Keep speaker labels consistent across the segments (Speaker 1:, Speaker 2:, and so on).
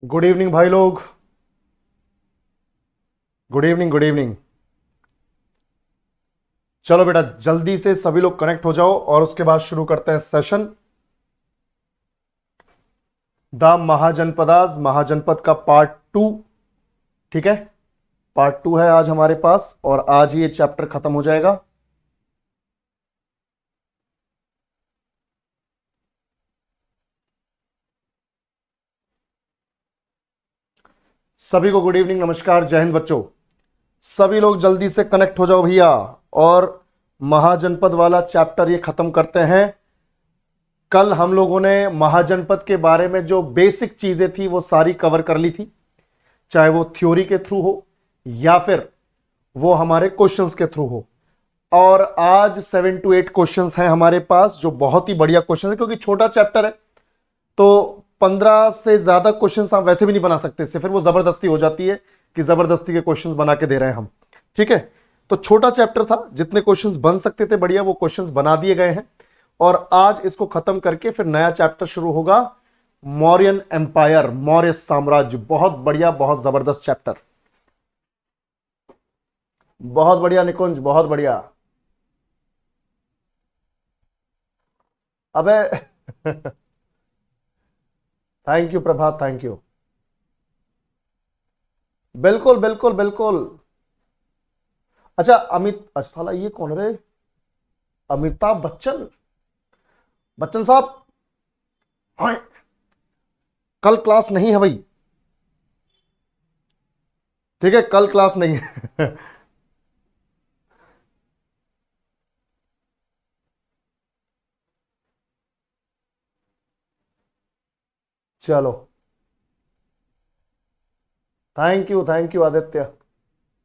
Speaker 1: Good evening भाई लोग। Good evening, good evening. चलो बेटा, जल्दी से सभी लोग कनेक्ट हो जाओ और उसके बाद शुरू करते हैं सेशन। द महाजनपदास, महाजनपद का पार्ट टू। ठीक है, पार्ट टू है आज हमारे पास और आज ही ये चैप्टर खत्म हो जाएगा। सभी को गुड इवनिंग, नमस्कार, जय हिंद बच्चों। सभी लोग जल्दी से कनेक्ट हो जाओ भैया और महाजनपद वाला चैप्टर ये खत्म करते हैं। कल हम लोगों ने महाजनपद के बारे में जो बेसिक चीजें थी वो सारी कवर कर ली थी, चाहे वो थ्योरी के थ्रू हो या फिर वो हमारे क्वेश्चंस के थ्रू हो। और आज 7 to 8 क्वेश्चंस हैं हमारे पास जो बहुत ही बढ़िया क्वेश्चन है, क्योंकि छोटा चैप्टर है तो 15 से ज्यादा क्वेश्चंस आप वैसे भी नहीं बना सकते, इससे फिर वो जबरदस्ती हो जाती है कि जबरदस्ती के क्वेश्चंस बना के दे रहे हैं हम। ठीक है, तो छोटा चैप्टर था, जितने क्वेश्चंस बन सकते थे बढ़िया वो क्वेश्चंस बना दिए गए हैं। और आज इसको खत्म करके फिर नया चैप्टर शुरू होगा, मौर्यन एम्पायर, मौर्य साम्राज्य। बहुत बढ़िया, बहुत जबरदस्त चैप्टर। बहुत बढ़िया निकुंज, बहुत बढ़िया। अबे thank you Prabhat, thank you. बिल्कुल बिल्कुल बिल्कुल। अच्छा अच्छा साला ये कौन रे? अमिताभ बच्चन, बच्चन साहब। हाँ, कल क्लास नहीं है भाई। ठीक है, कल क्लास नहीं है। चलो, थैंक यू आदित्य।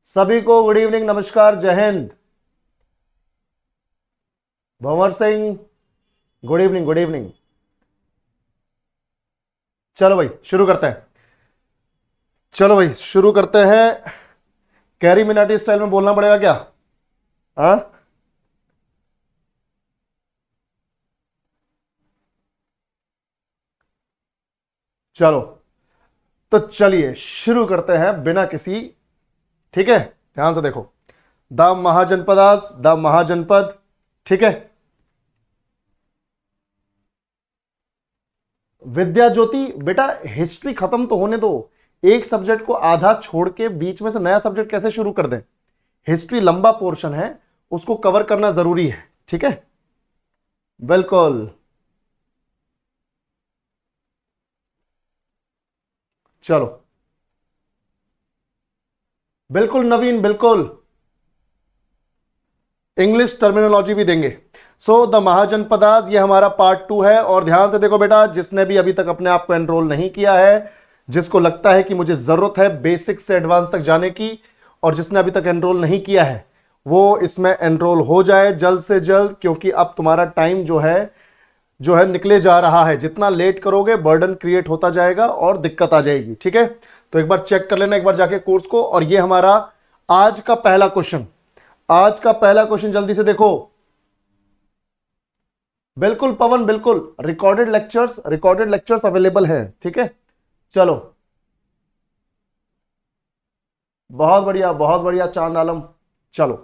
Speaker 1: सभी को गुड इवनिंग, नमस्कार, जय हिंद। Bhanwar Singh, good evening, good evening. चलो भाई शुरू करते हैं। चलो भाई शुरू करते हैं। कैरी मिनाटी स्टाइल में बोलना पड़ेगा क्या? हाँ, चलो तो चलिए शुरू करते हैं बिना किसी। ठीक है, ध्यान से देखो। The Mahajanapadas, the Mahajanapada. ठीक है, विद्या ज्योति बेटा, हिस्ट्री खत्म तो होने दो। एक सब्जेक्ट को आधा छोड़ के बीच में से नया सब्जेक्ट कैसे शुरू कर दें? हिस्ट्री लंबा पोर्शन है, उसको कवर करना जरूरी है। ठीक है, बिल्कुल। चलो, बिल्कुल नवीन, बिल्कुल। इंग्लिश टर्मिनोलॉजी भी देंगे। सो द महाजनपदास ये हमारा पार्ट टू है। और ध्यान से देखो बेटा, जिसने भी अभी तक अपने आप को एनरोल नहीं किया है, जिसको लगता है कि मुझे जरूरत है बेसिक से एडवांस तक जाने की, और जिसने अभी तक एनरोल नहीं किया है वो इसमें एनरोल हो जाए जल्द से जल्द, क्योंकि अब तुम्हारा टाइम जो है निकले जा रहा है। जितना लेट करोगे बर्डन क्रिएट होता जाएगा और दिक्कत आ जाएगी। ठीक है, तो एक बार चेक कर लेना एक बार जाके कोर्स को। और ये हमारा आज का पहला क्वेश्चन, आज का पहला क्वेश्चन जल्दी से देखो। बिल्कुल पवन, बिल्कुल। रिकॉर्डेड लेक्चर्स अवेलेबल है। ठीक है, चलो, बहुत बढ़िया चांद आलम। चलो,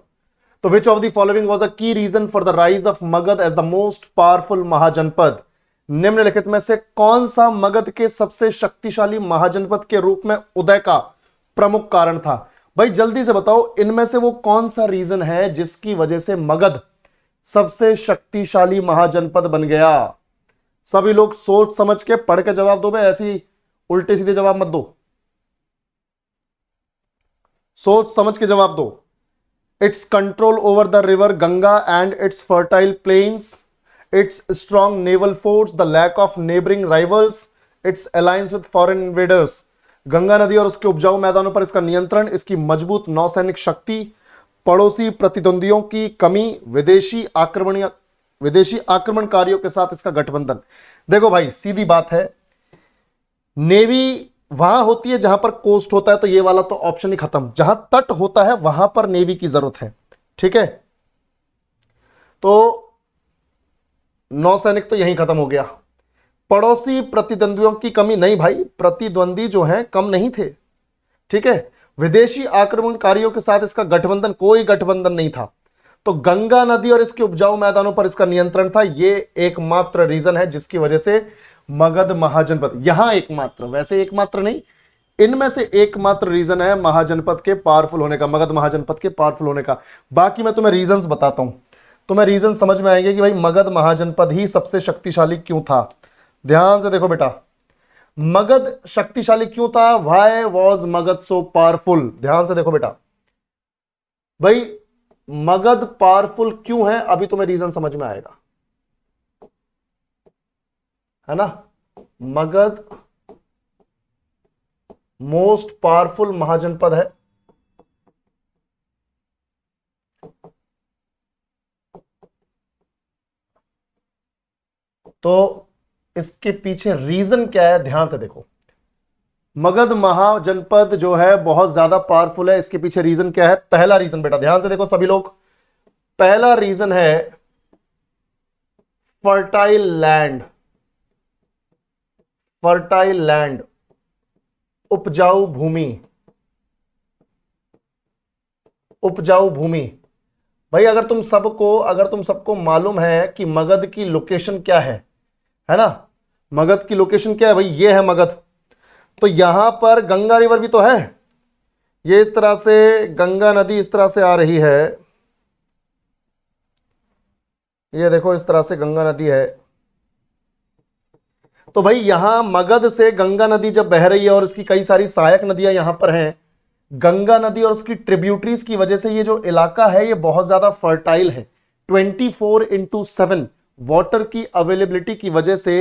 Speaker 1: तो which of the following was the key reason for the rise of Magadha as the most powerful Mahajanapada? निम्नलिखित में से कौन सा मगध के सबसे शक्तिशाली महाजनपद के रूप में उदय का प्रमुख कारण था? भाई जल्दी से बताओ, इनमें से वो कौन सा रीजन है जिसकी वजह से मगध सबसे शक्तिशाली महाजनपद बन गया? सभी लोग सोच समझ के पढ़ के जवाब दो भाई, ऐसी उल्टे सीधे जवाब मत दो, सोच समझ के जवाब दो। Its control over the river Ganga and its fertile plains, its strong naval force, the lack of neighbouring rivals, its alliance with foreign invaders. Ganga नदी और उसके उपजाऊ मैदानों पर इसका नियंत्रण, इसकी मजबूत नौसैनिक शक्ति, पड़ोसी प्रतिद्वंदियों की कमी, विदेशी आक्रमणकारियों के साथ इसका गठबंधन। देखो भाई सीधी बात है, नेवी वहां होती है जहां पर कोस्ट होता है, तो ये वाला तो ऑप्शन ही खत्म। जहां तट होता है वहां पर नेवी की जरूरत है। ठीक है, तो नौसैनिक तो यहीं खत्म हो गया। पड़ोसी प्रतिद्वंदियों की कमी नहीं भाई, प्रतिद्वंदी जो हैं कम नहीं थे, ठीक है। विदेशी आक्रमणकारियों के साथ इसका गठबंधन, कोई गठबंधन नहीं था। तो गंगा नदी और इसके उपजाऊ मैदानों पर इसका नियंत्रण था। यह एकमात्र रीजन है जिसकी वजह से मगध महाजनपद, यहां एकमात्र, वैसे एकमात्र नहीं, इनमें से एकमात्र रीजन है महाजनपद के पावरफुल होने का, मगध महाजनपद के पावरफुल होने का। बाकी मैं तुम्हें रीजंस बताता हूं, तुम्हें रीजन समझ में आएंगे कि भाई मगध महाजनपद ही सबसे शक्तिशाली क्यों था। ध्यान से देखो बेटा, मगध शक्तिशाली क्यों था, why was Magadh so powerful. ध्यान से देखो बेटा, भाई मगध पावरफुल क्यों है, अभी तुम्हें रीजन समझ में आएगा, है ना। मगध मोस्ट पावरफुल महाजनपद है, तो इसके पीछे रीजन क्या है, ध्यान से देखो। मगध महाजनपद जो है बहुत ज्यादा पावरफुल है, इसके पीछे रीजन क्या है। पहला रीजन बेटा ध्यान से देखो सभी लोग, पहला रीजन है फर्टाइल लैंड, फर्टाइल लैंड, उपजाऊ भूमि, उपजाऊ भूमि। भाई अगर तुम सबको मालूम है कि मगध की लोकेशन क्या है ना, मगध की लोकेशन क्या है भाई, ये है मगध। तो यहां पर गंगा रिवर भी तो है, ये इस तरह से गंगा नदी इस तरह से आ रही है, ये देखो इस तरह से गंगा नदी है। तो भाई यहां मगध से गंगा नदी जब बह रही है और इसकी कई सारी सहायक नदियां यहां पर हैं, गंगा नदी और उसकी ट्रिब्यूटरीज की वजह से ये जो इलाका है ये बहुत ज्यादा फर्टाइल है। 24/7 वाटर की अवेलेबिलिटी की वजह से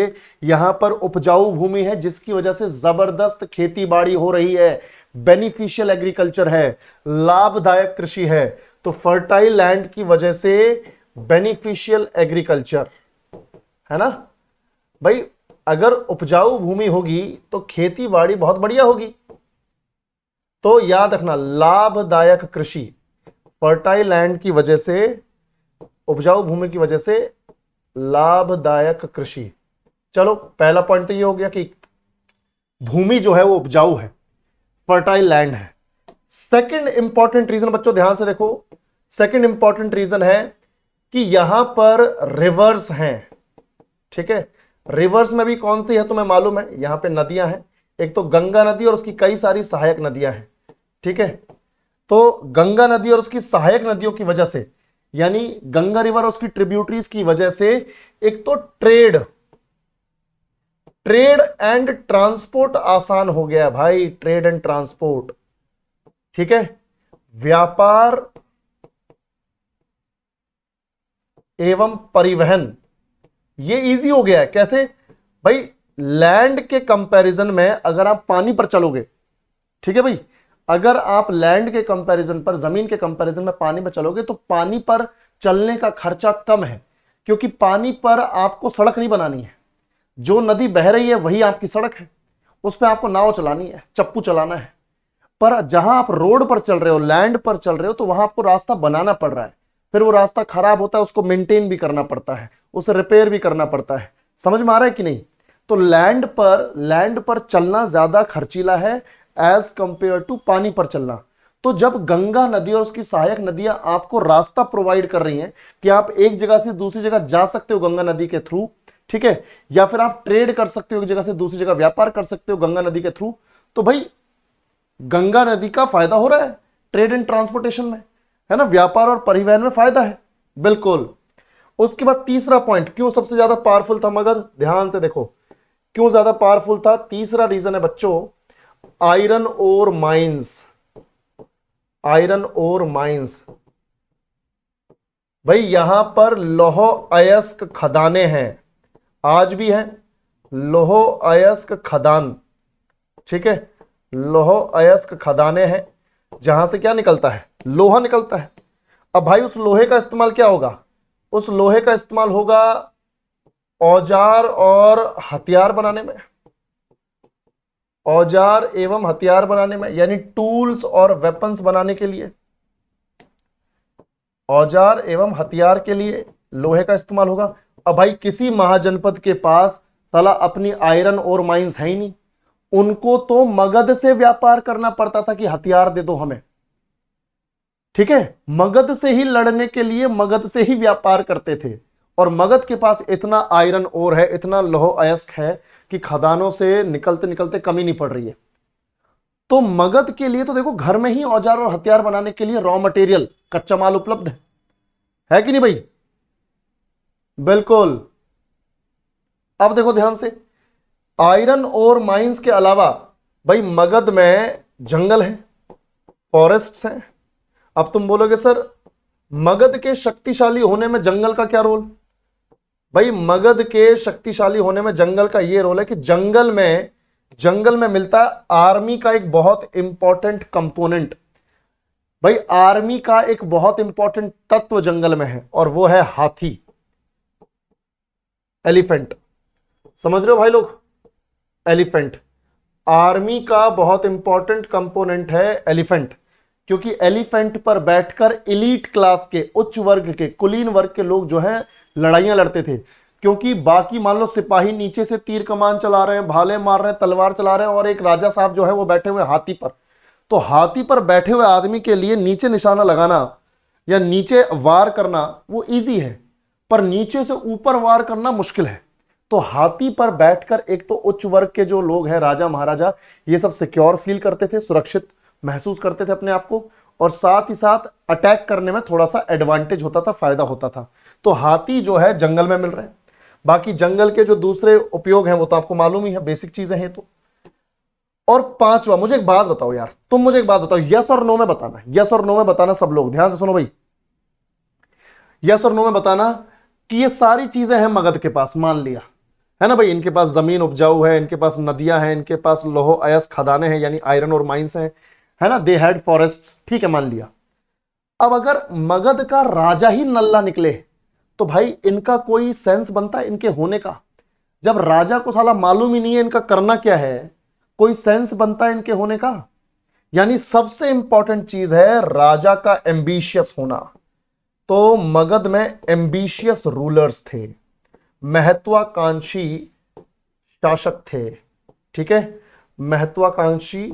Speaker 1: यहां पर उपजाऊ भूमि है, जिसकी वजह से जबरदस्त खेती बाड़ी हो रही है, बेनिफिशियल एग्रीकल्चर है, लाभदायक कृषि है। तो फर्टाइल लैंड की वजह से बेनिफिशियल एग्रीकल्चर, है ना भाई। अगर उपजाऊ भूमि होगी तो खेती बाड़ी बहुत बढ़िया होगी। तो याद रखना, लाभदायक कृषि, फर्टाइल लैंड की वजह से, उपजाऊ भूमि की वजह से लाभदायक कृषि। चलो पहला पॉइंट तो ये हो गया कि भूमि जो है वो उपजाऊ है, फर्टाइल लैंड है। सेकंड इंपॉर्टेंट रीजन बच्चों ध्यान से देखो, सेकंड इंपॉर्टेंट रीजन है कि यहां पर रिवर्स हैं, ठीक है। रिवर्स में भी कौन सी है तुम्हें मालूम है, यहां पे नदियां हैं, एक तो गंगा नदी और उसकी कई सारी सहायक नदियां हैं, ठीक है। तो गंगा नदी और उसकी सहायक नदियों की वजह से, यानी गंगा रिवर और उसकी ट्रिब्यूटरीज की वजह से, एक तो ट्रेड एंड ट्रांसपोर्ट आसान हो गया भाई, ट्रेड एंड ट्रांसपोर्ट, ठीक है। व्यापार एवं परिवहन ये इजी हो गया है। कैसे भाई, लैंड के कंपैरिजन में अगर आप पानी पर चलोगे, ठीक है भाई, अगर आप लैंड के कंपैरिजन पर, जमीन के कंपैरिजन में पानी पर चलोगे तो पानी पर चलने का खर्चा कम है, क्योंकि पानी पर आपको सड़क नहीं बनानी है, जो नदी बह रही है वही आपकी सड़क है, उस पर आपको नाव चलानी है, चप्पू चलाना है। पर जहां आप रोड पर चल रहे हो, लैंड पर चल रहे हो, तो वहां आपको रास्ता बनाना पड़ रहा है, फिर वो रास्ता खराब होता है, उसको मेंटेन भी करना पड़ता है, उसे रिपेयर भी करना पड़ता है। समझ में आ रहा है कि नहीं। तो लैंड पर चलना ज्यादा खर्चीला है एज कंपेयर टू पानी पर चलना। तो जब गंगा नदी और उसकी सहायक नदियां आपको रास्ता प्रोवाइड कर रही हैं कि आप एक जगह से दूसरी जगह जा सकते हो गंगा नदी के थ्रू, ठीक है, या फिर आप ट्रेड कर सकते हो, एक जगह से दूसरी जगह व्यापार कर सकते हो गंगा नदी के थ्रू, तो भाई गंगा नदी का फायदा हो रहा है ट्रेड एंड ट्रांसपोर्टेशन में, है ना, व्यापार और परिवहन में फायदा है, बिल्कुल। उसके बाद तीसरा पॉइंट, क्यों सबसे ज्यादा पावरफुल था मगध, ध्यान से देखो क्यों ज्यादा पावरफुल था। तीसरा रीजन है बच्चों, iron ore mines, iron ore mines. भाई यहां पर लौह अयस्क खदानें हैं, आज भी हैं लौह अयस्क खदान, ठीक है, लौह अयस्क खदानें हैं, जहां से क्या निकलता है, लोहा निकलता है। अब भाई उस लोहे का इस्तेमाल क्या होगा, उस लोहे का इस्तेमाल होगा औजार और हथियार बनाने में, औजार एवं हथियार बनाने में, यानी टूल्स और वेपन्स बनाने के लिए, औजार एवं हथियार के लिए लोहे का इस्तेमाल होगा। अब भाई किसी महाजनपद के पास साला अपनी आयरन और माइंस है ही नहीं, उनको तो मगध से व्यापार करना पड़ता था कि हथियार दे दो हमें, ठीक है, मगध से ही लड़ने के लिए मगध से ही व्यापार करते थे। और मगध के पास इतना आयरन ओर है, इतना लौह अयस्क है कि खदानों से निकलते निकलते कमी नहीं पड़ रही है। तो मगध के लिए तो देखो घर में ही औजार और हथियार बनाने के लिए रॉ मटेरियल, कच्चा माल उपलब्ध है कि नहीं भाई? बिल्कुल। अब देखो ध्यान से, आयरन और माइंस के अलावा भाई मगध में जंगल है, फॉरेस्ट्स हैं। अब तुम बोलोगे सर मगध के शक्तिशाली होने में जंगल का क्या रोल? भाई मगध के शक्तिशाली होने में जंगल का यह रोल है कि जंगल में मिलता है आर्मी का एक बहुत इंपॉर्टेंट कंपोनेंट। भाई आर्मी का एक बहुत इंपॉर्टेंट तत्व जंगल में है और वो है हाथी, एलिफेंट। समझ रहे हो भाई लोग? एलिफेंट आर्मी का बहुत इंपॉर्टेंट कंपोनेंट है एलिफेंट, क्योंकि एलिफेंट पर बैठकर एलीट क्लास के, उच्च वर्ग के, कुलीन वर्ग के लोग जो है लड़ाइयां लड़ते थे। क्योंकि बाकी मान लो सिपाही नीचे से तीर कमान चला रहे हैं, भाले मार रहे हैं, तलवार चला रहे हैं, और एक राजा साहब जो है वो बैठे हुए हाथी पर। तो हाथी पर बैठे हुए आदमी के लिए नीचे निशाना लगाना या नीचे वार करना वो इजी है, पर नीचे से ऊपर वार करना मुश्किल है। तो हाथी पर बैठकर एक तो उच्च वर्ग के जो लोग हैं, राजा महाराजा, ये सब सिक्योर फील करते थे, सुरक्षित महसूस करते थे अपने आप को, और साथ ही साथ अटैक करने में थोड़ा सा एडवांटेज होता था, फायदा होता था। तो हाथी जो है जंगल में मिल रहे हैं। बाकी जंगल के जो दूसरे उपयोग हैं वो तो आपको मालूम ही है, बेसिक चीजें हैं। तो और पांचवा, मुझे एक बात बताओ यार, तुम मुझे एक बात बताओ, यस और नो में बताना, यस और नो में बताना। सब लोग ध्यान से सुनो भाई, यस और नो में बताना कि ये सारी चीजें हैं मगध के पास, मान लिया है ना भाई, इनके पास जमीन उपजाऊ है, इनके पास नदियां हैं, इनके पास लौह अयस्क खदानें हैं, यानी आयरन और माइंस हैं, है ना, दे हैड फॉरेस्ट, ठीक है, मान लिया। अब अगर मगध का राजा ही नल्ला निकले तो भाई इनका कोई सेंस बनता है इनके होने का? जब राजा को साला मालूम ही नहीं है इनका करना क्या है, कोई सेंस बनता है इनके होने का? यानी सबसे इंपॉर्टेंट चीज है राजा का एम्बिशियस होना। तो मगध में एम्बिशियस रूलर्स थे, महत्वाकांक्षी शासक थे, ठीक है, महत्वाकांक्षी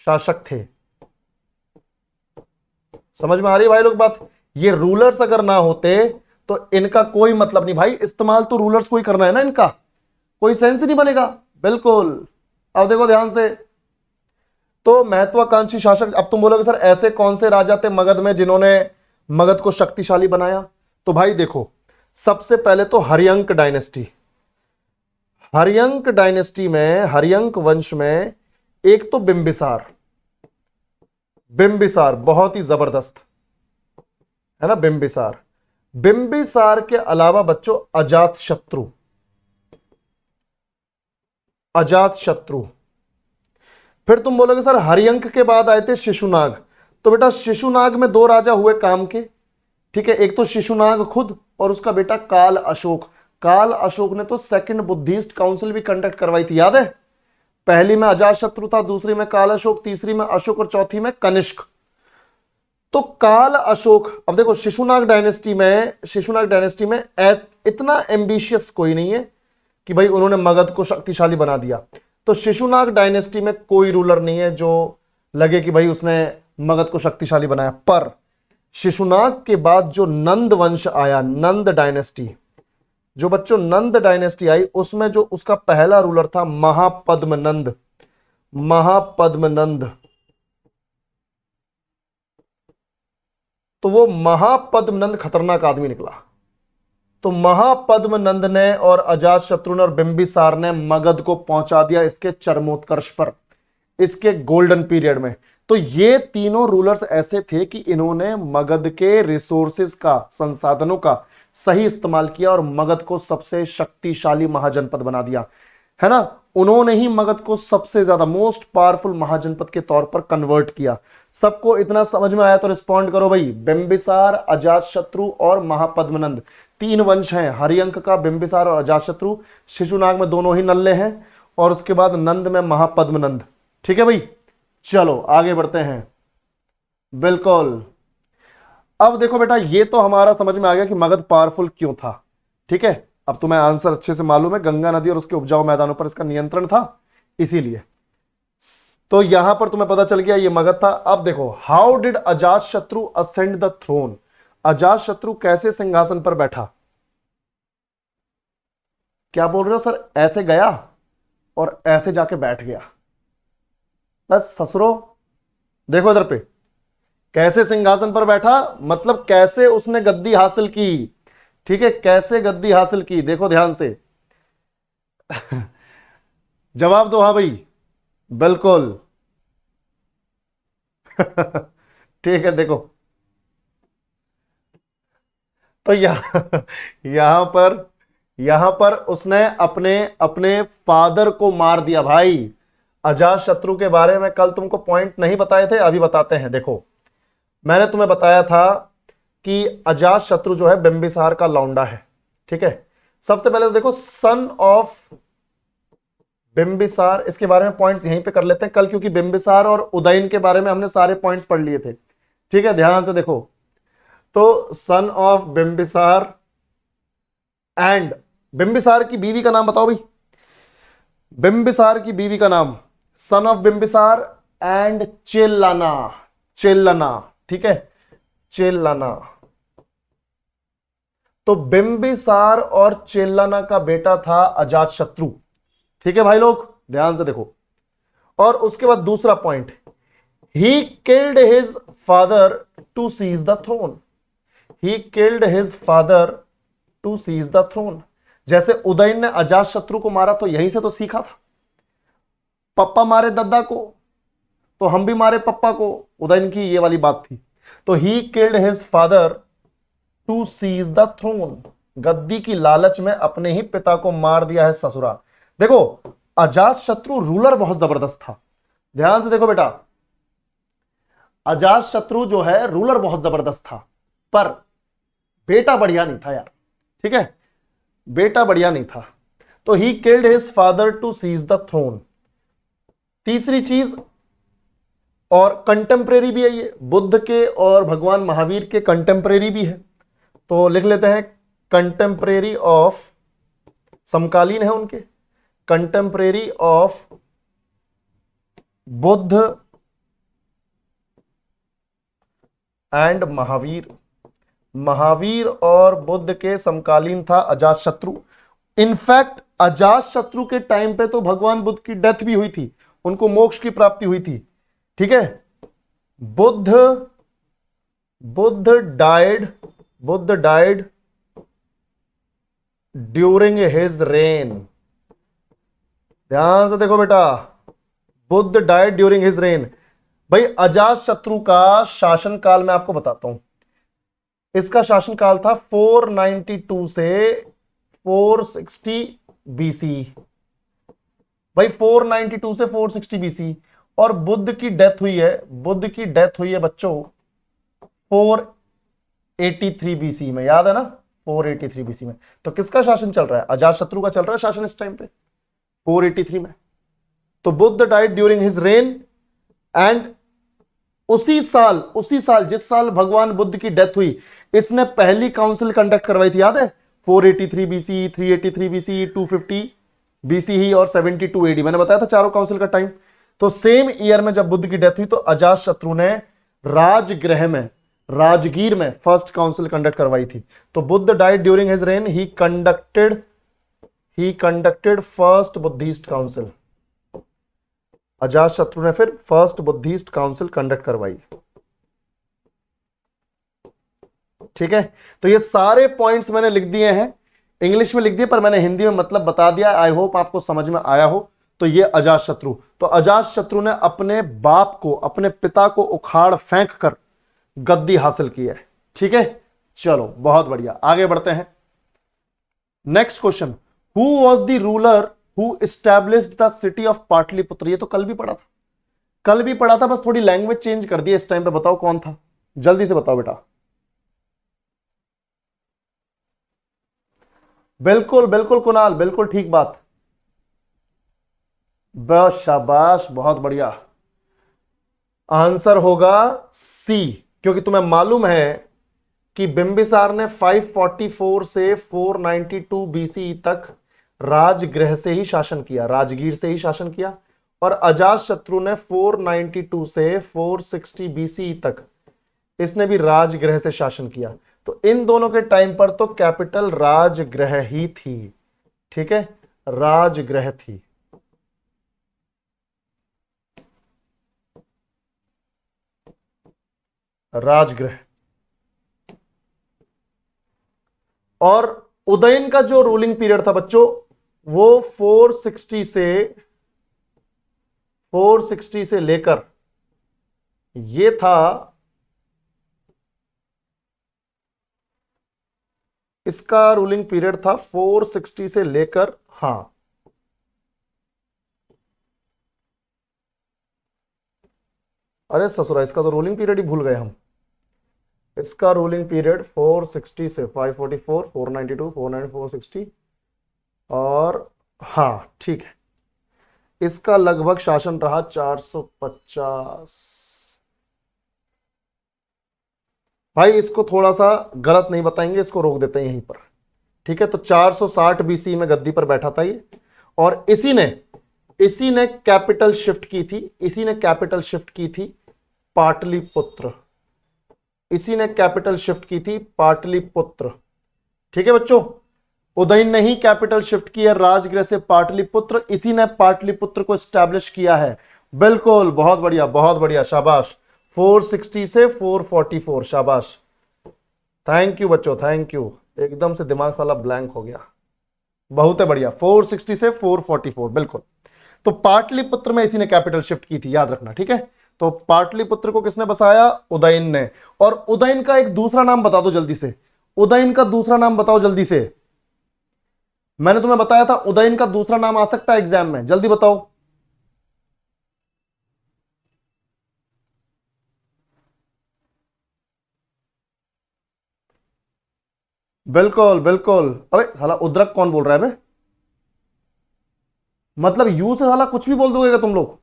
Speaker 1: शासक थे। समझ में आ रही है भाई लोग बात? ये रूलर्स अगर ना होते तो इनका कोई मतलब नहीं भाई, इस्तेमाल तो रूलर्स को ही करना है ना, इनका कोई सेंस ही नहीं बनेगा। बिल्कुल। अब देखो ध्यान से, तो महत्वाकांक्षी शासक। अब तुम बोलोगे सर ऐसे कौन से राजा थे मगध में जिन्होंने मगध को शक्तिशाली बनाया? तो भाई देखो, सबसे पहले तो हर्यंक डायनेस्टी, हर्यंक डायनेस्टी में, हर्यंक वंश में एक तो बिंबिसार, बिंबिसार बहुत ही जबरदस्त है ना, बिंबिसार। बिंबिसार के अलावा बच्चों अजात शत्रु, अजात शत्रु। फिर तुम बोलोगे सर हर्यंक के बाद आए थे शिशुनाग। तो बेटा शिशुनाग में दो राजा हुए काम के, ठीक है, एक तो शिशुनाग खुद और उसका बेटा काल अशोक। काल अशोक ने तो सेकंड बुद्धिस्ट काउंसिल भी कंडक्ट करवाई थी, याद है? पहली में अजात शत्रु था, दूसरी में काल अशोक, तीसरी में अशोक और चौथी में कनिष्क। तो काल अशोक, अब देखो शिशुनाग डायनेस्टी में इतना एम्बिशियस कोई नहीं है कि भाई उन्होंने मगध को शक्तिशाली बना दिया। तो शिशुनाग डायनेस्टी में कोई रूलर नहीं है जो लगे कि भाई उसने मगध को शक्तिशाली बनाया। पर शिशुनाग के बाद जो नंद वंश आया, नंद डायनेस्टी, जो बच्चों नंद डायनेस्टी आई, उसमें जो उसका पहला रूलर था महापद्मनंद, महापद्मनंद। तो वो महापद्मनंद खतरनाक आदमी निकला। तो महापद्मनंद ने और अजातशत्रु ने और बिंबिसार ने मगध को पहुंचा दिया इसके चरमोत्कर्ष पर, इसके गोल्डन पीरियड में। तो ये तीनों रूलर्स ऐसे थे कि इन्होंने मगध के रिसोर्सेज का, संसाधनों का सही इस्तेमाल किया और मगध को सबसे शक्तिशाली महाजनपद बना दिया, है ना। उन्होंने ही मगध को सबसे ज्यादा मोस्ट पावरफुल महाजनपद के तौर पर कन्वर्ट किया। सबको इतना समझ में आया तो रिस्पॉन्ड करो भाई। बिंबिसार, अजातशत्रु और महापद्मनंद, तीन वंश हैं, हर्यंक का, बिंबिसार और अजातशत्रु। शिशुनाग में दोनों ही नल्ले हैं और उसके बाद नंद में महापद्मनंद। ठीक है भाई, चलो आगे बढ़ते हैं। बिल्कुल। अब देखो बेटा, ये तो हमारा समझ में आ गया कि मगध पावरफुल क्यों था। ठीक है, अब तुम्हें आंसर अच्छे से मालूम है, गंगा नदी और उसके उपजाऊ मैदानों पर इसका नियंत्रण था, इसीलिए। तो यहां पर तुम्हें पता चल गया ये मगध था। अब देखो, हाउ डिड अजात शत्रु असेंड द थ्रोन, अजात शत्रु कैसे सिंहासन पर बैठा? क्या बोल रहे हो सर, ऐसे गया और ऐसे जाके बैठ गया? बस ससुरो, देखो इधर पे, कैसे सिंहासन पर बैठा मतलब कैसे उसने गद्दी हासिल की, ठीक है, कैसे गद्दी हासिल की, देखो ध्यान से। जवाब दो हाँ भाई, बिल्कुल। ठीक है, देखो तो यहां पर उसने अपने अपने फादर को मार दिया भाई। अजात शत्रु के बारे में कल तुमको पॉइंट नहीं बताए थे, अभी बताते हैं। देखो, मैंने तुम्हें बताया था कि अजात शत्रु जो है बिंबिसार का लौंडा है, ठीक है। सबसे पहले तो देखो, सन ऑफ बिंबिसार, इसके बारे में पॉइंट्स यहीं पे कर लेते हैं कल, क्योंकि बिंबिसार और उदयन के बारे में हमने सारे पॉइंट्स पढ़ लिए थे, ठीक है, ध्यान से देखो। तो son of Bimbisara and, Bimbisara की बीवी का नाम बताओ भाई, बिंबिसार की बीवी का नाम, सन ऑफ बिंबिसार एंड चेल्लाना, चेल्लाना, ठीक है, चेल्लाना। तो बिंबिसार और चेल्लाना का बेटा था अजात शत्रु, ठीक है भाई लोग, ध्यान से देखो। और उसके बाद दूसरा point, he killed his father to seize the throne, he killed his father to seize the throne. जैसे उदयन ने अजात शत्रु को मारा तो यहीं से तो सीखा था, पप्पा मारे दद्दा को तो हम भी मारे पप्पा को, उदयन की ये वाली बात थी। तो he killed his father to seize the throne, गद्दी की लालच में अपने ही पिता को मार दिया है ससुरा। देखो, अजात शत्रु रूलर बहुत जबरदस्त था, ध्यान से देखो बेटा, अजात शत्रु जो है रूलर बहुत जबरदस्त था, पर बेटा बढ़िया नहीं था यार, ठीक है, बेटा बढ़िया नहीं था। तो he killed his father to seize the throne. तीसरी चीज, और कंटेम्परेरी भी है ये, बुद्ध के और भगवान महावीर के कंटेम्परेरी भी है, तो लिख लेते हैं कंटेम्परेरी ऑफ, समकालीन है उनके, contemporary of Buddha and Mahavir, Mahavir और बुद्ध के समकालीन था अजात शत्रु। इनफैक्ट अजात शत्रु के टाइम पे तो भगवान बुद्ध की डेथ भी हुई थी, उनको मोक्ष की प्राप्ति हुई थी, ठीक है। Buddha Buddha died during his rain, ध्यान से देखो बेटा, Buddha died during his rain. भाई अजात शत्रु का शासन काल मैं आपको बताता हूं, इसका शासन काल था 492 से 460 बीसी, भाई 492 से 460 बीसी। और बुद्ध की डेथ हुई है बच्चों 483 बीसी में, याद है ना, 483 बीसी में। तो किसका शासन चल रहा है, अजात शत्रु का चल रहा है शासन इस टाइम पे 483 में। तो Buddha died during his rain and उसी साल जिस साल भगवान बुद्ध की डेथ हुई, इसने पहली काउंसिल कंडक्ट करवाई थी, याद है, 483 बीसी, 383 बीसी, 250 बीसी ही और 72 एडी, मैंने बताया था चारों काउंसिल का टाइम। तो सेम ईयर में जब बुद्ध की डेथ हुई तो अजात शत्रु ने राजगीर में फर्स्ट काउंसिल कंडक्ट करवाई थी। तो Buddha died during his reign, he conducted first Buddhist council, Ajatashatru ने फिर फर्स्ट बुद्धिस्ट काउंसिल कंडक्ट करवाई, ठीक है। तो ये सारे पॉइंट्स मैंने लिख दिए हैं, इंग्लिश में लिख दिए, पर मैंने हिंदी में मतलब बता दिया, आई होप आपको समझ में आया हो। तो ये अजात शत्रु, तो अजात शत्रु ने अपने बाप को, अपने पिता को उखाड़ फेंक कर गद्दी हासिल की है, ठीक है। चलो बहुत बढ़िया, आगे बढ़ते हैं। Next question, who was the ruler who established the city of Pataliputra? ये तो कल भी पढ़ा था, बस थोड़ी लैंग्वेज चेंज कर दी इस टाइम पे। बताओ कौन था, जल्दी से बताओ बेटा। बिल्कुल बिल्कुल कुणाल, बिल्कुल ठीक बात, बस शाबाश, बहुत बढ़िया। आंसर होगा सी, क्योंकि तुम्हें मालूम है कि बिंबिसार ने 544 से 492 बीसी तक राजगृह से ही शासन किया, राजगीर से ही शासन किया, और अजातशत्रु ने 492 से 460 बीसी तक इसने भी राजगृह से शासन किया। तो इन दोनों के टाइम पर तो कैपिटल राजगृह ही थी, ठीक है, राजगृह थी। राजगृह। और उदयन का जो रूलिंग पीरियड था बच्चों वो 460 से लेकर ये था, इसका रूलिंग पीरियड था 460 से लेकर, हां अरे ससुरा इसका तो रूलिंग पीरियड ही भूल गए हम। इसका रूलिंग पीरियड 460 से 544, 492, 490, 460 और हां ठीक है, इसका लगभग शासन रहा 450। भाई इसको थोड़ा सा गलत नहीं बताएंगे, इसको रोक देते हैं यहीं पर, ठीक है। तो 460 बीसी में गद्दी पर बैठा था ये, और इसी ने कैपिटल शिफ्ट की थी, इसी ने कैपिटल शिफ्ट की थी पाटलिपुत्र, इसी ने कैपिटल शिफ्ट की थी पाटलिपुत्र, ठीक है बच्चों। उदयन ने ही कैपिटल शिफ्ट की है राजगृह से पाटलिपुत्र, इसी ने पाटलिपुत्र को एस्टैब्लिश किया है। बिल्कुल, बहुत बढ़िया बहुत बढ़िया, शाबाश। 460 से 444, शाबाश, थैंक यू बच्चों, थैंक यू। एकदम से दिमाग साला ब्लैंक हो गया, बहुत है बढ़िया। 460 से 444, बिल्कुल। तो पाटलिपुत्र में इसी ने कैपिटल शिफ्ट की थी, याद रखना, ठीक है। तो पाटलिपुत्र को किसने बसाया? उदयन ने। और उदयन का एक दूसरा नाम बता दो जल्दी से, उदयन का दूसरा नाम बताओ जल्दी से। मैंने तुम्हें बताया था उदयन का दूसरा नाम आ सकता है एग्जाम में, जल्दी बताओ। बिल्कुल बिल्कुल। अबे साला उद्रक कौन बोल रहा है बे? मतलब यू से साला कुछ भी बोल दोगे तुम लोग।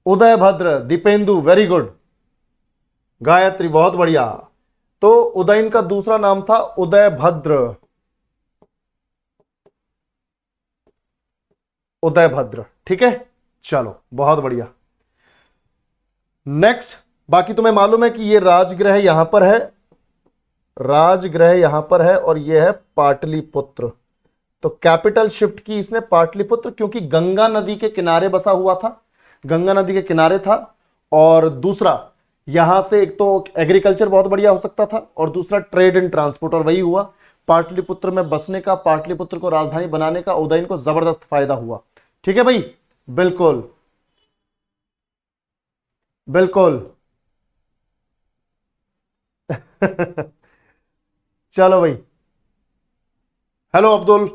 Speaker 1: उदय भद्र, दीपेंदु, वेरी गुड। गायत्री, बहुत बढ़िया। तो उदयन का दूसरा नाम था उदय भद्र, उदय भद्र, ठीक है। चलो बहुत बढ़िया। नेक्स्ट, बाकी तुम्हें मालूम है कि ये राजगृह यहां पर है, राजगृह यहां पर है, और ये है पाटलिपुत्र। तो कैपिटल शिफ्ट की इसने पाटलिपुत्र, क्योंकि गंगा नदी के किनारे बसा हुआ था, गंगा नदी के किनारे था। और दूसरा, यहां से एक तो एग्रीकल्चर बहुत बढ़िया हो सकता था, और दूसरा ट्रेड एंड ट्रांसपोर्ट, और वही हुआ। पाटलिपुत्र में बसने का, पाटलिपुत्र को राजधानी बनाने का उदयन को जबरदस्त फायदा हुआ, ठीक है भाई। बिल्कुल बिल्कुल। चलो भाई, hello Abdul.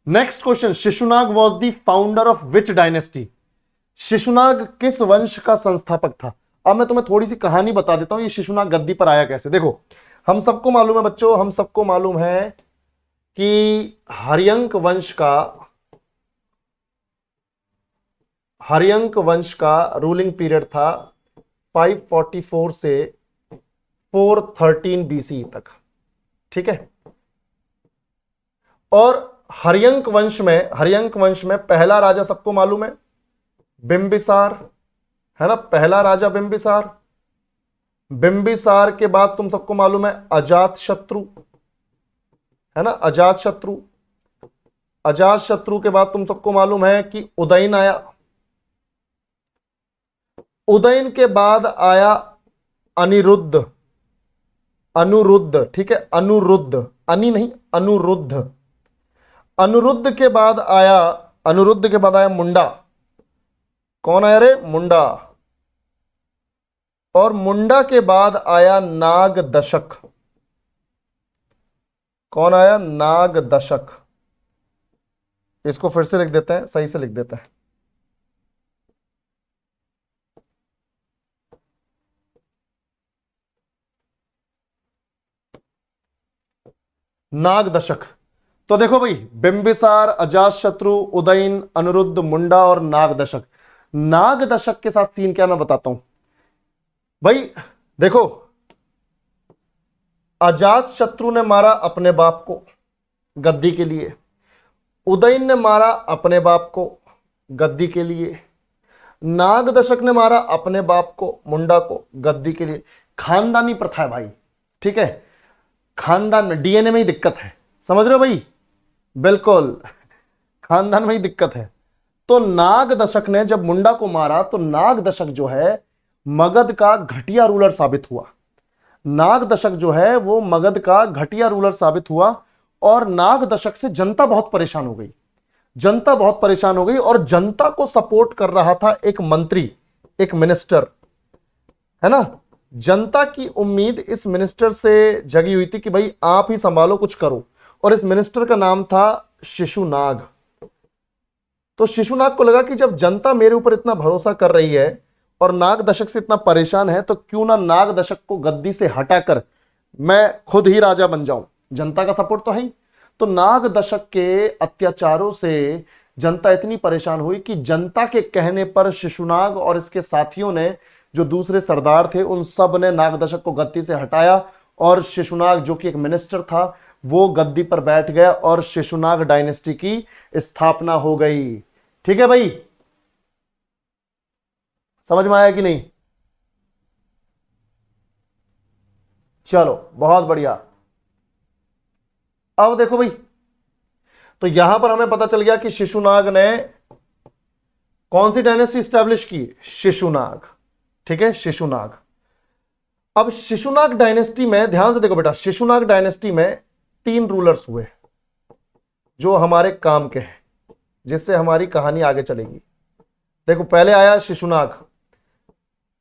Speaker 1: Next question, Shishunaga was the founder of which dynasty? Shishunaga किस वंश का संस्थापक था? अब मैं तुम्हें थोड़ी सी कहानी बता देता हूं, ये शिशुनाग गद्दी पर आया कैसे। देखो, हम सबको मालूम है बच्चों, हम सबको मालूम है कि हर्यंक वंश का रूलिंग पीरियड था 544 से 413 बीसी तक, ठीक है। और हर्यंक वंश में पहला राजा सबको मालूम है, बिंबिसार, है ना, पहला राजा बिंबिसार। बिंबिसार के बाद तुम सबको मालूम है अजातशत्रु, है ना, अजातशत्रु। अजातशत्रु के बाद तुम सबको मालूम है कि उदयन आया। उदयन के बाद आया अनुरुद्ध, ठीक है, अनुरुद्ध, अनि नहीं, अनुरुद्ध। अनुरुद्ध के बाद आया मुंडा। कौन आया रे? मुंडा। और मुंडा के बाद आया नागदशक। कौन आया? नागदशक। इसको फिर से लिख देते हैं, सही से लिख देते हैं। नागदशक। तो देखो भाई, बिंबिसार, अजातशत्रु, उदयन, अनुरुद्ध, मुंडा और नागदशक। नागदशक के साथ सीन क्या मैं बताता हूं भाई। देखो, अजात शत्रु ने मारा अपने बाप को गद्दी के लिए, उदयन ने मारा अपने बाप को गद्दी के लिए, नागदशक ने मारा अपने बाप को मुंडा को गद्दी के लिए। खानदानी प्रथा है भाई, ठीक है, खानदान में डीएनए में ही दिक्कत है, समझ रहे हो भाई, बिल्कुल खानदान में ही दिक्कत है। तो नागदशक ने जब मुंडा को मारा तो नागदशक जो है मगध का घटिया रूलर साबित हुआ। नागदशक जो है वो मगध का घटिया रूलर साबित हुआ और नागदशक से जनता बहुत परेशान हो गई, जनता बहुत परेशान हो गई। और जनता को सपोर्ट कर रहा था एक मंत्री, एक मिनिस्टर, है ना। जनता की उम्मीद इस मिनिस्टर से जगी हुई थी कि भाई आप ही संभालो, कुछ करो। और इस मिनिस्टर का नाम था शिशुनाग। तो शिशुनाग को लगा कि जब जनता मेरे ऊपर इतना भरोसा कर रही है और नागदशक से इतना परेशान है, तो क्यों ना नागदशक को गद्दी से हटाकर मैं खुद ही राजा बन जाऊं, जनता का सपोर्ट तो है ही। तो नागदशक के अत्याचारों से जनता इतनी परेशान हुई कि जनता के कहने पर शिशुनाग और इसके साथियों ने, जो दूसरे सरदार थे, उन सब ने नागदशक को गद्दी से हटाया और शिशुनाग जो कि एक मिनिस्टर था वो गद्दी पर बैठ गया और शिशुनाग डायनेस्टी की स्थापना हो गई। ठीक है भाई, समझ में आया कि नहीं? चलो बहुत बढ़िया। अब देखो भाई, तो यहां पर हमें पता चल गया कि शिशुनाग ने कौन सी डायनेस्टी स्टैब्लिश की, शिशुनाग, ठीक है, शिशुनाग। अब शिशुनाग डायनेस्टी में ध्यान से देखो बेटा, शिशुनाग डायनेस्टी में 3 रूलर्स हुए जो हमारे काम के हैं, जिससे हमारी कहानी आगे चलेगी। देखो पहले आया शिशुनाग।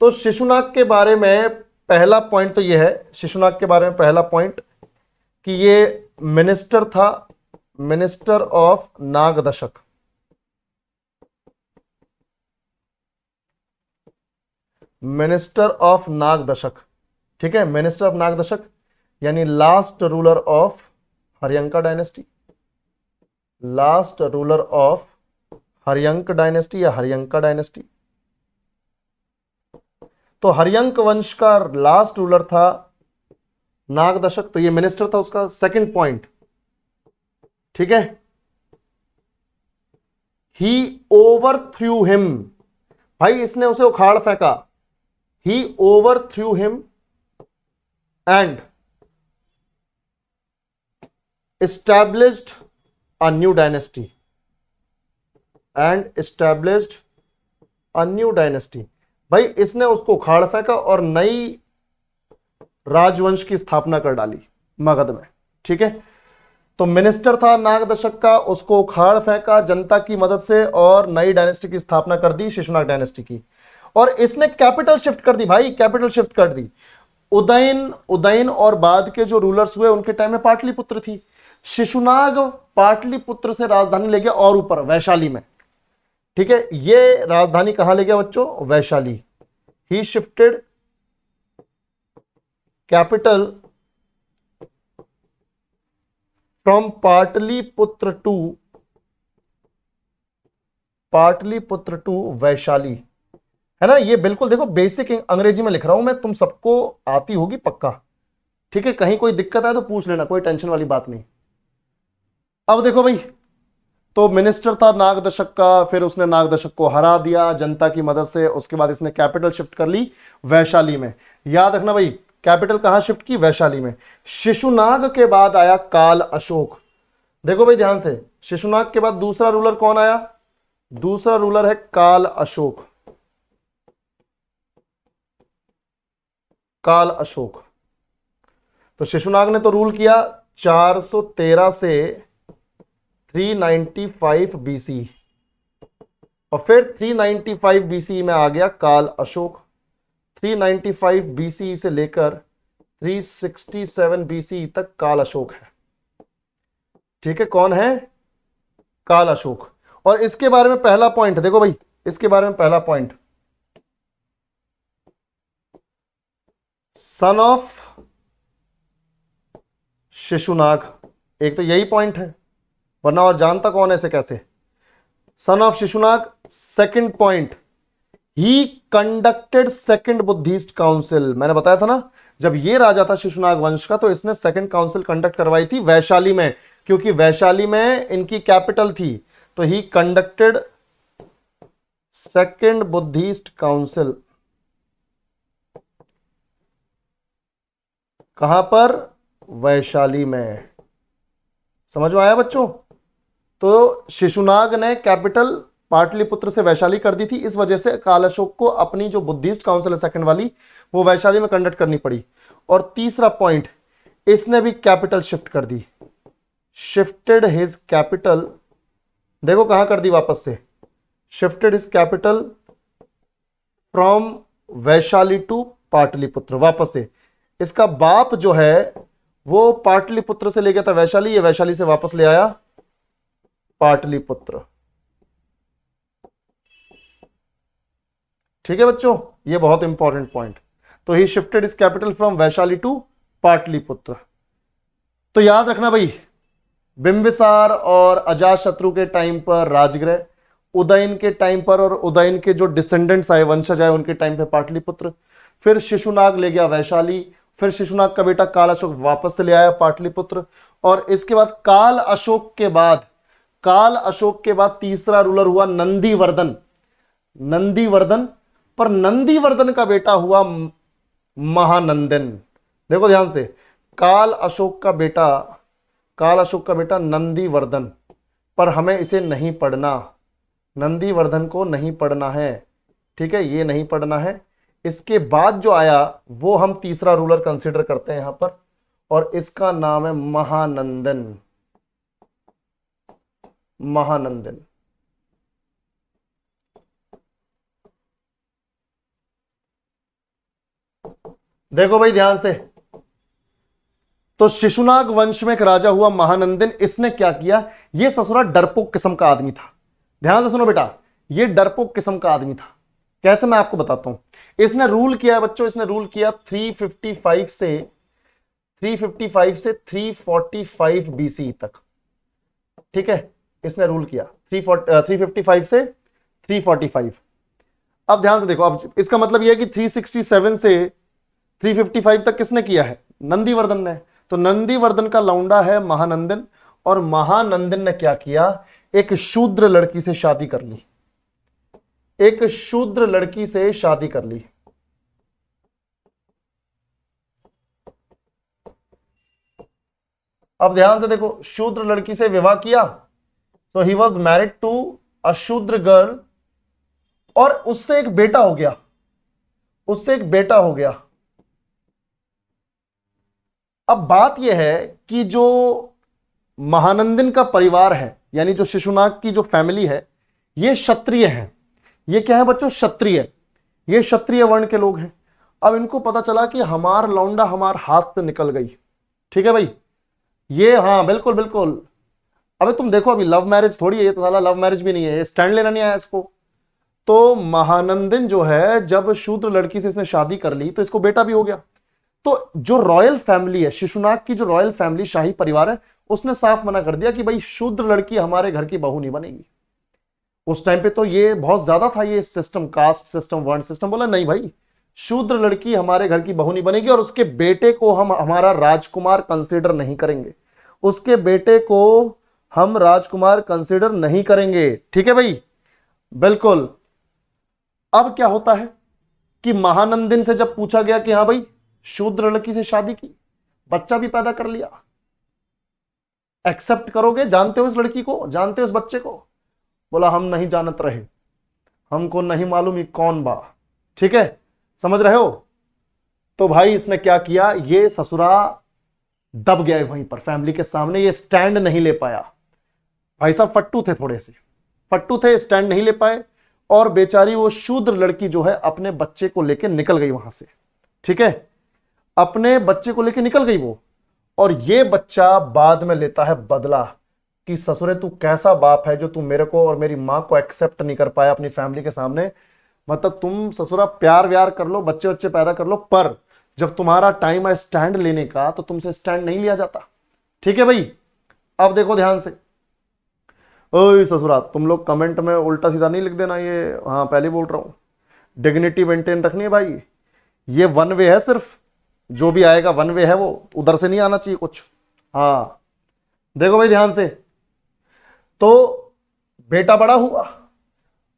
Speaker 1: तो शिशुनाग के बारे में पहला पॉइंट तो यह है, शिशुनाग के बारे में पहला पॉइंट कि ये मिनिस्टर था, minister of Nagadashaka. Minister of Nagadashaka, ठीक है, मिनिस्टर ऑफ नागदशक यानी last ruler of Haryanka dynasty, last ruler of Haryanka dynasty या हरियंका डायनेस्टी। तो हरियंक वंश का लास्ट रूलर था नागदशक, तो ये मिनिस्टर था उसका। सेकंड पॉइंट, ठीक है, ही ओवरथ्रू हिम, भाई इसने उसे उखाड़ फेंका। He overthrew him and established a new dynasty and established a new dynasty। भाई इसने उसको उखाड़ फेंका और नई राजवंश की स्थापना कर डाली मगध में, ठीक है। तो मिनिस्टर था नागदशक का, उसको उखाड़ फेंका जनता की मदद से और नई डायनेस्टी की स्थापना कर दी, शिशुनाग डायनेस्टी की। और इसने कैपिटल शिफ्ट कर दी भाई, कैपिटल शिफ्ट कर दी। उदयन और बाद के जो रूलर्स हुए उनके टाइम में पाटलिपुत्र थी। शिशुनाग पाटलिपुत्र से राजधानी ले गया और ऊपर वैशाली में, ठीक है। ये राजधानी कहां ले गया बच्चों, Vaishali. He shifted capital from Pataliputra to Vaishali, है ना। ये बिल्कुल देखो बेसिक अंग्रेजी में लिख रहा हूं मैं, तुम सबको आती होगी पक्का, ठीक है। कहीं कोई दिक्कत आए तो पूछ लेना, कोई टेंशन वाली बात नहीं। अब देखो भाई, तो मिनिस्टर था नागदशक का, फिर उसने नागदशक को हरा दिया जनता की मदद से। उसके बाद इसने कैपिटल शिफ्ट कर ली वैशाली में। याद रखना भाई, कैपिटल कहां शिफ्ट की, वैशाली में। शिशुनाग के बाद आया काल अशोक। देखो भाई ध्यान से, शिशुनाग के बाद दूसरा रूलर कौन आया, दूसरा रूलर है काल अशोक। काल अशोक। तो शिशुनाग ने तो रूल किया 413 से 395 बीसी, और फिर 395 बीसी में आ गया काल अशोक। 395 बीसी से लेकर 367 बीसी तक काल अशोक है, ठीक है। कौन है, काल अशोक। और इसके बारे में पहला पॉइंट देखो भाई, इसके बारे में पहला पॉइंट, सन ऑफ शिशुनाग। एक तो यही पॉइंट है, वरना और जानता कौन है इसे कैसे, son of Shishunaga. Second point, he conducted second Buddhist council. मैंने बताया था ना, जब ये राजा था शिशुनाग वंश का, तो इसने सेकंड काउंसिल कंडक्ट करवाई थी वैशाली में, क्योंकि वैशाली में इनकी कैपिटल थी। तो ही कंडक्टेड सेकंड बुद्धिस्ट काउंसिल। कहां पर? वैशाली में। समझ में आया बच्चों? तो शिशुनाग ने कैपिटल पाटलिपुत्र से वैशाली कर दी थी, इस वजह से काल अशोक को अपनी जो बुद्धिस्ट काउंसिल है सेकंड वाली, वो वैशाली में कंडक्ट करनी पड़ी। और तीसरा पॉइंट, इसने भी कैपिटल शिफ्ट कर दी, शिफ्टेड हिज कैपिटल। देखो कहां कर दी वापस से, shifted his capital from Vaishali to Pataliputra. वापस से इसका बाप जो है वो पाटलिपुत्र से ले गया था वैशाली, ये वैशाली से वापस ले आया पाटलिपुत्र। ठीक है बच्चों, ये बहुत इंपॉर्टेंट पॉइंट। तो he shifted is capital from Vaishali to Pataliputra. तो याद रखना भाई, बिंबिसार और अजातशत्रु के टाइम पर राजगृह, उदयन के टाइम पर और उदयन के जो डिसेंडेंट्स आए, वंशज आए, उनके टाइम पे पाटलिपुत्र। फिर शिशुनाग ले गया वैशाली, फिर शिशुनाग का बेटा काल अशोक वापस से ले आया पाटलिपुत्र। और इसके बाद काल अशोक के बाद तीसरा रूलर हुआ नंदीवर्धन। पर नंदीवर्धन का बेटा हुआ महानंदन। देखो ध्यान से, काल अशोक का बेटा नंदीवर्धन, पर हमें इसे नहीं पढ़ना, नंदीवर्धन को नहीं पढ़ना है। ठीक है, ये नहीं पढ़ना है। इसके बाद जो आया वो हम तीसरा रूलर कंसीडर करते हैं यहां पर, और इसका नाम है महानंदन। देखो भाई ध्यान से, तो शिशुनाग वंश में एक राजा हुआ महानंदन। इसने क्या किया, ये ससुरा डरपोक किस्म का आदमी था। ध्यान से सुनो बेटा, ये डरपोक किस्म का आदमी था। कैसे, मैं आपको बताता हूं। इसने रूल किया बच्चों, इसने रूल किया 355 से 345 बीसी तक। ठीक है, इसने रूल किया 355 से 345। अब ध्यान से देखो, अब इसका मतलब यह है कि 367 से 355 तक किसने किया है? नंदीवर्धन ने। तो नंदीवर्धन का लौंडा है महानंदन, और महानंदन ने क्या किया, एक शूद्र लड़की से शादी कर ली, अब ध्यान से देखो, शूद्र लड़की से विवाह किया। So he was married to a Shudra girl, और उससे एक बेटा हो गया। अब बात यह है कि जो महानंदन का परिवार है, यानी जो शिशुनाग की जो फैमिली है, ये क्षत्रिय है। ये क्या है बच्चों? क्षत्रिय। ये क्षत्रिय वर्ण के लोग हैं। अब इनको पता चला कि हमार लौंडा हमार हाथ से निकल गई। ठीक है भाई, ये हाँ बिल्कुल बिल्कुल। अबे तुम देखो, अभी लव मैरिज थोड़ी है, ये तो साला लव मैरिज भी नहीं है, ये स्टैंड लेना नहीं आया इसको। तो महानंदन जो है, जब शूद्र लड़की से इसने शादी कर ली तो इसको बेटा भी हो गया। तो जो रॉयल फैमिली है, शिशुनाग की जो रॉयल फैमिली, शाही परिवार है, उसने साफ मना कर दिया कि भाई शूद्र लड़की हमारे घर की बहू नहीं बनेगी। उस टाइम पे तो ये बहुत ज्यादा था, ये सिस्टम, कास्ट सिस्टम, वर्ण सिस्टम। बोला नहीं भाई, शूद्र लड़की हमारे घर की बहू नहीं बनेगी, और उसके बेटे को हम हमारा राजकुमार कंसीडर नहीं करेंगे, ठीक है भाई, बिल्कुल। अब क्या होता है कि महानंदन से जब पूछा गया कि हाँ भाई, शूद्र लड़की से शादी की, बच्चा भी पैदा कर लिया, एक्सेप्ट करोगे? जानते हो इस लड़की को, जानते हो इस बच्चे को? बोला हम नहीं जानत रहे, हमको नहीं मालूम ये कौन बा। ठीक है, समझ रहे हो? तो भाई इसने क्या किया, ये ससुरा दब गया वहीं पर फैमिली के सामने, ये स्टैंड नहीं ले पाया। भाई साहब फट्टू थे, थोड़े से फट्टू थे, स्टैंड नहीं ले पाए, और बेचारी वो शूद्र लड़की जो है अपने बच्चे को लेकर निकल गई वहां से। ठीक है, अपने बच्चे को लेकर निकल गई वो, और ये बच्चा बाद में लेता है बदला कि ससुरे तू कैसा बाप है जो तू मेरे को और मेरी मां को एक्सेप्ट नहीं कर पाया अपनी फैमिली के सामने। मतलब तुम ससुरा प्यार व्यार कर लो, बच्चे बच्चे पैदा कर लो, पर जब तुम्हारा टाइम है स्टैंड लेने का तो तुमसे स्टैंड नहीं लिया जाता। ठीक है भाई, अब देखो ध्यान से। ओए ससुरा, तुम लोग कमेंट में उल्टा सीधा नहीं लिख देना, ये हाँ पहले बोल रहा हूं, डिग्निटी मेंटेन रखनी है भाई। ये वन वे है सिर्फ, जो भी आएगा वन वे है, वो उधर से नहीं आना चाहिए कुछ। हाँ देखो भाई ध्यान से, तो बेटा बड़ा हुआ,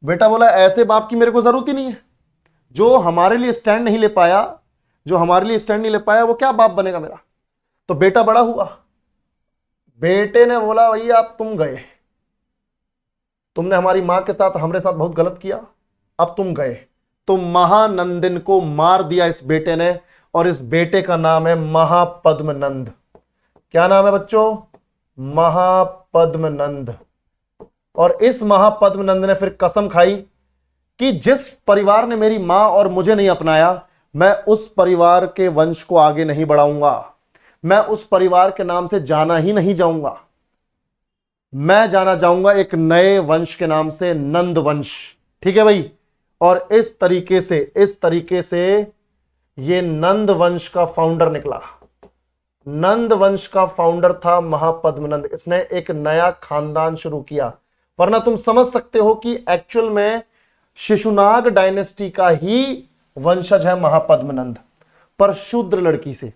Speaker 1: बेटा बोला ऐसे बाप की मेरे को जरूरत ही नहीं है, जो हमारे लिए स्टैंड नहीं ले पाया, जो हमारे लिए स्टैंड नहीं ले पाया वो क्या बाप बनेगा मेरा। तो बेटा बड़ा हुआ, बेटे ने बोला भैया अब तुम गए, तुमने हमारी मां के साथ हमारे साथ बहुत गलत किया, अब तुम गए। तो महानंदिन को मार दिया इस बेटे ने, और इस बेटे का नाम है महापद्मनंद। क्या नाम है बच्चों? महापद्मनंद। और इस महापद्मनंद ने फिर कसम खाई कि जिस परिवार ने मेरी मां और मुझे नहीं अपनाया, मैं उस परिवार के वंश को आगे नहीं बढ़ाऊंगा, मैं उस परिवार के नाम से जाना ही नहीं जाऊंगा, मैं जाना जाऊंगा एक नए वंश के नाम से, नंद वंश। ठीक है भाई। और इस तरीके से ये नंद वंश का फाउंडर निकला। नंद वंश का फाउंडर था महापद्मनंद। इसने एक नया खानदान शुरू किया। वरना तुम समझ सकते हो कि एक्चुअल में शिशुनाग डायनेस्टी का ही वंशज है महापद्मनंद, पर शूद्र लड़की से।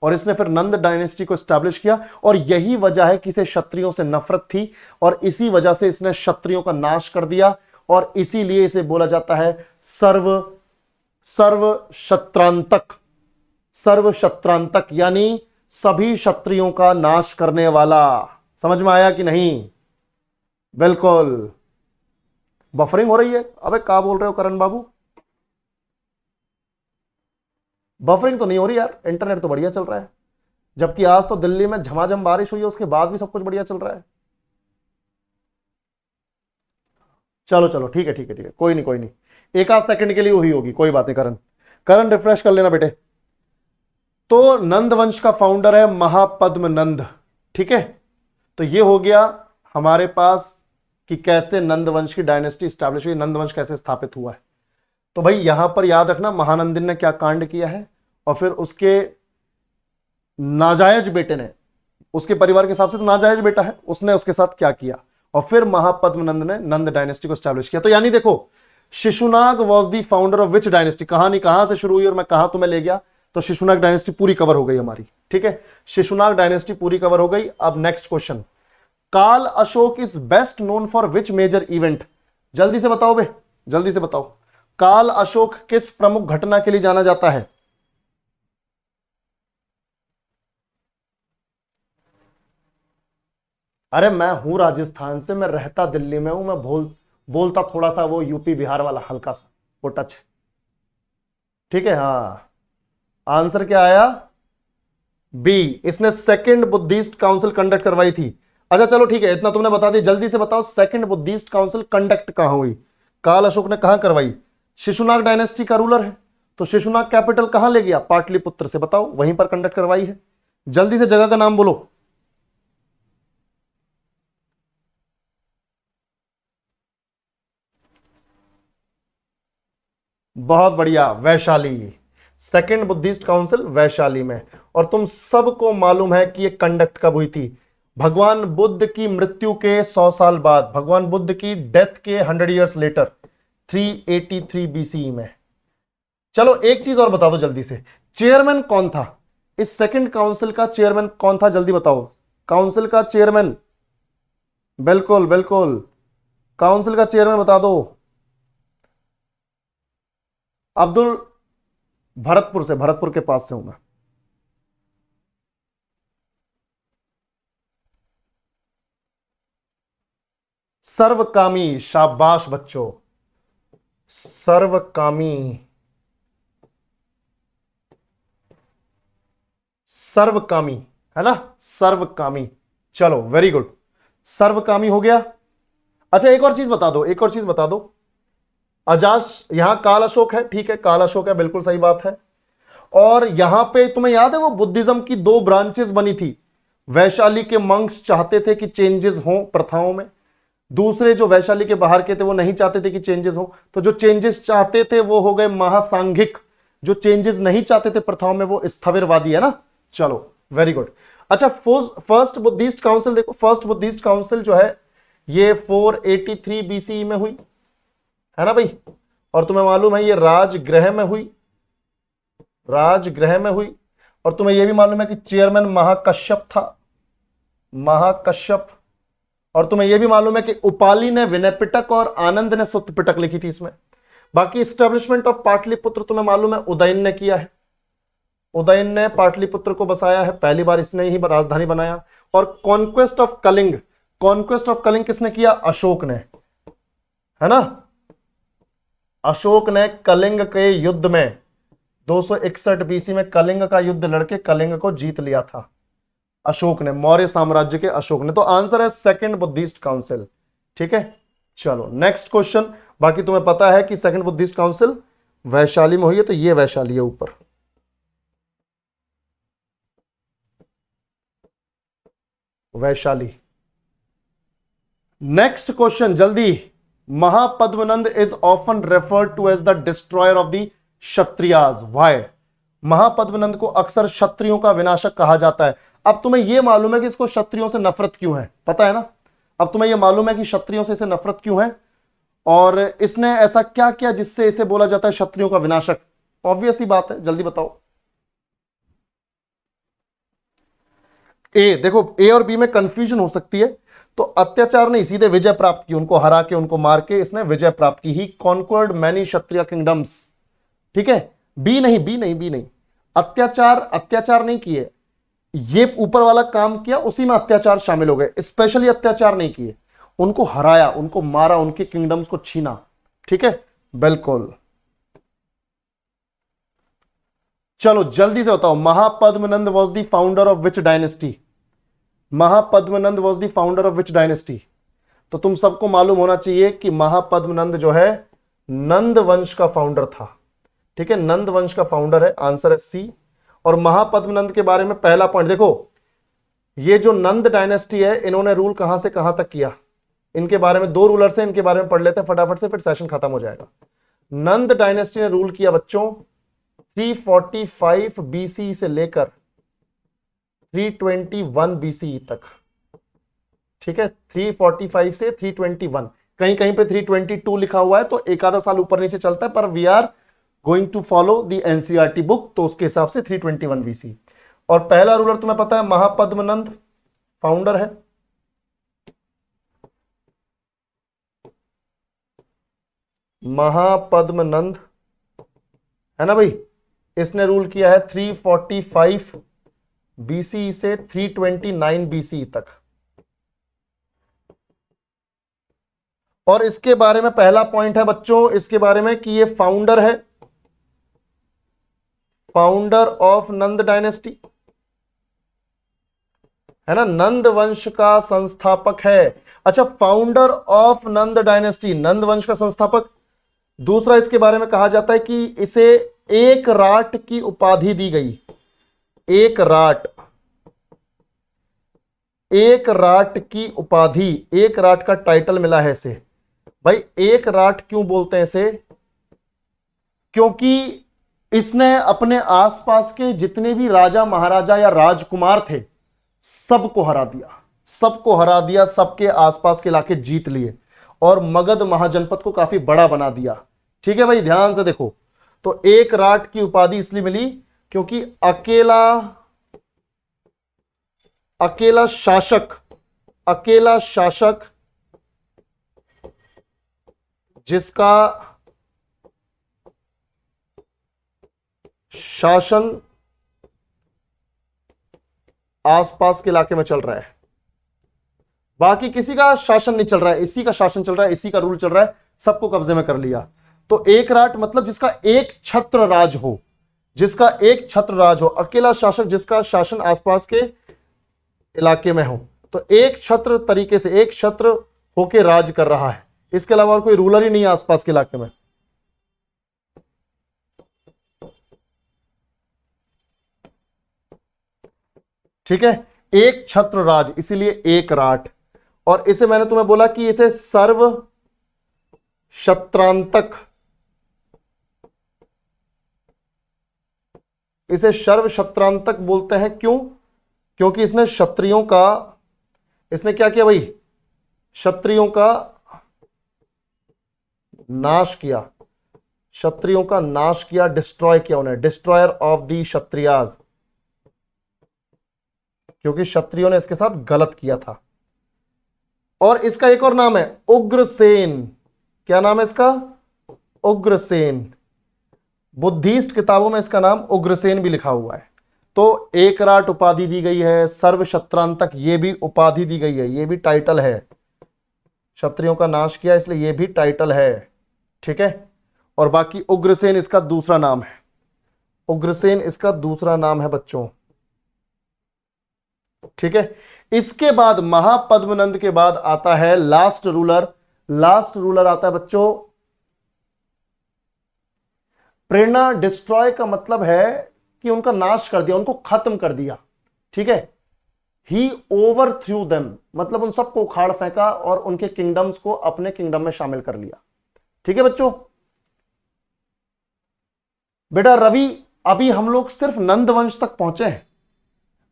Speaker 1: और इसने फिर नंद डायनेस्टी को स्टैब्लिश किया, और यही वजह है कि इसे क्षत्रियों से नफरत थी, और इसी वजह से इसने क्षत्रियों का नाश कर दिया, और इसीलिए इसे बोला जाता है सर्व शत्रांतक, यानी सभी क्षत्रियों का नाश करने वाला। समझ में आया कि नहीं? बिल्कुल। बफरिंग हो रही है। अबे क्या बोल रहे हो करण बाबू? बफरिंग तो नहीं हो रही यार, इंटरनेट तो बढ़िया चल रहा है। जबकि आज तो दिल्ली में झमाझम बारिश हुई है, उसके बाद भी सब कुछ बढ़िया चल रहा है। चलो चलो ठीक है ठीक है ठीक है, कोई नहीं कोई नहीं, एक आध सेकंड के लिए हुई होगी, कोई बात नहीं। करण रिफ्रेश कर लेना बेटे। तो नंद वंश का फाउंडर है महापद्मनंद। ठीक है, तो ये हो गया हमारे पास कि कैसे नंद वंश की डायनेस्टी स्टैब्लिश हुई, नंद वंश कैसे स्थापित हुआ है। तो भाई यहां पर याद रखना महानंदिन ने क्या कांड किया है, और फिर उसके नाजायज बेटे ने, उसके परिवार के हिसाब से तो नाजायज बेटा है, उसने उसके साथ क्या किया, और फिर महापद्मनंद ने नंद डायनेस्टी को स्टैब्लिश किया। तो यानी देखो, Shishunaga was the founder of which dynasty. कहानी कहां से शुरू हुई और मैं कहां तुम्हें ले गया, तो शिशुनाग डायनेस्टी पूरी कवर हो गई हमारी। ठीक है, शिशुनाग डायनेस्टी पूरी कवर हो गई। अब next question, Kalashoka is best known for which major event. जल्दी से बताओ बे, जल्दी से बताओ, काल अशोक किस प्रमुख घटना के लिए जाना जाता है? अरे मैं हूं राजस्थान से, मैं रहता दिल्ली में हूं, मैं बोलता थोड़ा सा वो यूपी बिहार वाला हल्का सा वो टच। ठीक है, हाँ आंसर क्या आया? बी। इसने सेकंड बुद्धिस्ट काउंसिल कंडक्ट करवाई थी। अच्छा चलो ठीक है, इतना तुमने बता दिया, जल्दी से बताओ सेकंड बुद्धिस्ट काउंसिल कंडक्ट कहां हुई? काल अशोक ने कहां करवाई? शिशुनाग डायनेस्टी का रूलर है, तो शिशुनाग कैपिटल कहां ले गया? पाटलिपुत्र से। बताओ, वहीं पर कंडक्ट करवाई है। जल्दी से जगह का नाम बोलो। बहुत बढ़िया, Vaishali. Second Buddhist council Vaishali में। और तुम सबको मालूम है कि ये कंडक्ट कब हुई थी? भगवान बुद्ध की मृत्यु के 100 साल बाद, भगवान बुद्ध की डेथ के 100 ईयर्स लेटर, 383 बीसीई में। चलो एक चीज और बता दो जल्दी से, चेयरमैन कौन था इस सेकंड काउंसिल का? चेयरमैन कौन था, जल्दी बताओ। काउंसिल का चेयरमैन, बिल्कुल बिल्कुल, काउंसिल का चेयरमैन बता दो। अब्दुल, भरतपुर से, भरतपुर के पास से हूं मैं। सर्वकामी, शाबाश बच्चों, सर्वकामी, सर्वकामी है ना, सर्वकामी। चलो वेरी गुड, सर्वकामी हो गया। अच्छा एक और चीज बता दो, एक और चीज बता दो, अजास, यहां काल अशोक है, ठीक है काल अशोक है, बिल्कुल सही बात है। और यहां पे तुम्हें याद है वो बुद्धिज्म की 2 ब्रांचेस बनी थी। वैशाली के मंक्स चाहते थे कि चेंजेस हों प्रथाओं में, दूसरे जो वैशाली के बाहर के थे वो नहीं चाहते थे कि चेंजेस हो। तो जो चेंजेस चाहते थे वो हो गए महासांघिक, जो चेंजेस नहीं चाहते थे प्रथाओं में वो स्थविरवादी, है ना। चलो वेरी गुड। अच्छा फर्स्ट बुद्धिस्ट काउंसिल देखो, फर्स्ट बुद्धिस्ट काउंसिल जो है ये 483 बीसीई में हुई, है ना भाई। और तुम्हें मालूम है ये राजगृह में हुई, राजगृह में हुई। और तुम्हें यह भी मालूम है कि चेयरमैन महाकश्यप था, महाकश्यप। और तुम्हें यह भी मालूम है कि उपाली ने विनय पिटक और आनंद ने सुत्त पिटक लिखी थी इसमें। बाकी स्टैब्लिशमेंट ऑफ पाटलिपुत्र तुम्हें मालूम है उदयन ने किया है, उदयन ने पाटलिपुत्र को बसाया है, पहली बार इसने ही राजधानी बनाया। और conquest of Kalinga, conquest of Kalinga किसने किया? अशोक ने, है ना। अशोक ने कलिंग के युद्ध में 261 बीसी में कलिंग का युद्ध लड़के कलिंग को जीत लिया था, अशोक ने, मौर्य साम्राज्य के अशोक ने। तो आंसर है सेकंड बुद्धिस्ट काउंसिल। ठीक है, चलो नेक्स्ट क्वेश्चन। बाकी तुम्हें पता है कि सेकंड बुद्धिस्ट काउंसिल वैशाली में हुई है, तो ये वैशाली है ऊपर। वैशाली। नेक्स्ट क्वेश्चन जल्दी। Mahapadmananda is often referred to as the destroyer of the Kshatriyas, why? Mahapadmananda को अक्सर क्षत्रियों का विनाशक कहा जाता है। अब तुम्हें यह मालूम है कि इसको क्षत्रियों से नफरत क्यों है, पता है ना। अब तुम्हें यह मालूम है कि क्षत्रियों से इसे नफरत क्यों है, और इसने ऐसा क्या किया जिससे इसे बोला जाता है क्षत्रियों का विनाशक। ऑब्वियस ही बात है, जल्दी बताओ। ए, देखो ए और बी में कंफ्यूजन हो सकती है। तो अत्याचार नहीं, सीधे विजय प्राप्त की, उनको हरा के उनको मार के इसने विजय प्राप्त की। ही कॉन्क्वर्ड मैनी क्षत्रिय किंगडम्स। ठीक है, बी नहीं, बी नहीं, बी नहीं। अत्याचार, अत्याचार नहीं किए, ये ऊपर वाला काम किया, उसी में अत्याचार शामिल हो गए। स्पेशली अत्याचार नहीं किए, उनको हराया, उनको मारा, उनके किंगडम्स को छीना। ठीक है, बिल्कुल। चलो जल्दी से बताओ, Mahapadmananda was the founder of which dynasty? Mahapadmananda was the founder of which dynasty? तो तुम सबको मालूम होना चाहिए कि महापद्मनंद जो है नंद वंश का फाउंडर था। ठीक है, नंद वंश का फाउंडर है, आंसर है सी। और महापद्मनंद के बारे में पहला पॉइंट देखो, ये जो नंद डायनेस्टी है, इन्होंने रूल कहां से कहां तक किया, इनके बारे में दो रूलर से, इनके बारे में पढ़ लेते हैं फटाफट से, फिर सेशन खत्म हो जाएगा। नंद डायनेस्टी ने रूल किया बच्चों 345 बीसी से लेकर 321 बीसी तक। ठीक है, 345 से 321, कहीं कहीं पे 322 लिखा हुआ है, तो एक आधा साल ऊपर नीचे चलता है, पर we are going to follow the NCERT book, तो उसके हिसाब से 321 बीसी। और पहला रूलर तुम्हें पता है महापद्मनंद फाउंडर है। महापद्मनंद है ना भाई, इसने रूल किया है 345 बीसी से 329 बीसी तक। और इसके बारे में पहला पॉइंट है बच्चों, इसके बारे में कि ये फाउंडर है, फाउंडर ऑफ नंद डायनेस्टी, है ना, नंद वंश का संस्थापक है। अच्छा, फाउंडर ऑफ नंद डायनेस्टी, नंद वंश का संस्थापक। दूसरा, इसके बारे में कहा जाता है कि इसे एक राट की उपाधि दी गई। एक राट, एक राट की उपाधि, एक राट का टाइटल मिला है इसे। भाई एक राट क्यों बोलते हैं इसे? क्योंकि इसने अपने आसपास के जितने भी राजा महाराजा या राजकुमार थे सबको हरा दिया, सबको हरा दिया, सबके आसपास के इलाके जीत लिए और मगध महाजनपद को काफी बड़ा बना दिया। ठीक है भाई, ध्यान से देखो। तो एक राट की उपाधि इसलिए मिली क्योंकि अकेला शासक, अकेला शासक जिसका शासन आसपास के इलाके में चल रहा है, बाकी किसी का शासन नहीं चल रहा है, इसी का शासन चल रहा है, इसी का रूल चल रहा है, सबको कब्जे में कर लिया। तो एक राट मतलब जिसका एक छत्र राज हो, जिसका एक छत्र राज हो, अकेला शासक जिसका शासन आसपास के इलाके में हो। तो एक छत्र तरीके से, एक छत्र होके राज कर रहा है, इसके अलावा और कोई रूलर ही नहीं है आसपास के इलाके में। ठीक है, एक छत्र राज, इसीलिए एक राट। और इसे मैंने तुम्हें बोला कि इसे सर्व शत्रांतक, इसे सर्व शत्रांतक बोलते हैं। क्यों? क्योंकि इसने क्षत्रियों का, इसने क्या किया भाई? क्षत्रियों का नाश किया, क्षत्रियों का नाश किया, डिस्ट्रॉय किया उन्हें, डिस्ट्रॉयर ऑफ दी क्षत्रियाज। क्योंकि क्षत्रियों ने इसके साथ गलत किया था। और इसका एक और नाम है उग्रसेन। क्या नाम है इसका? उग्रसेन। बुद्धिस्ट किताबों में इसका नाम उग्रसेन भी लिखा हुआ है। तो एकराट उपाधि दी गई है, सर्वशत्रांतक ये भी उपाधि दी गई है, ये भी टाइटल है। क्षत्रियों का नाश किया इसलिए ये भी टाइटल है, ठीक है। और बाकी उग्रसेन इसका दूसरा नाम है, उग्रसेन इसका दूसरा नाम है बच्चों, ठीक है। इसके बाद महापद्मनंद के बाद आता है लास्ट रूलर। लास्ट रूलर आता है बच्चों प्रेरणा। डिस्ट्रॉय का मतलब है कि उनका नाश कर दिया, उनको खत्म कर दिया, ठीक है। ही ओवरथ्रू देम, मतलब उन सबको उखाड़ फेंका और उनके किंगडम्स को अपने किंगडम में शामिल कर लिया, ठीक है बच्चों। बेटा रवि, अभी हम लोग सिर्फ नंद वंश तक पहुंचे हैं,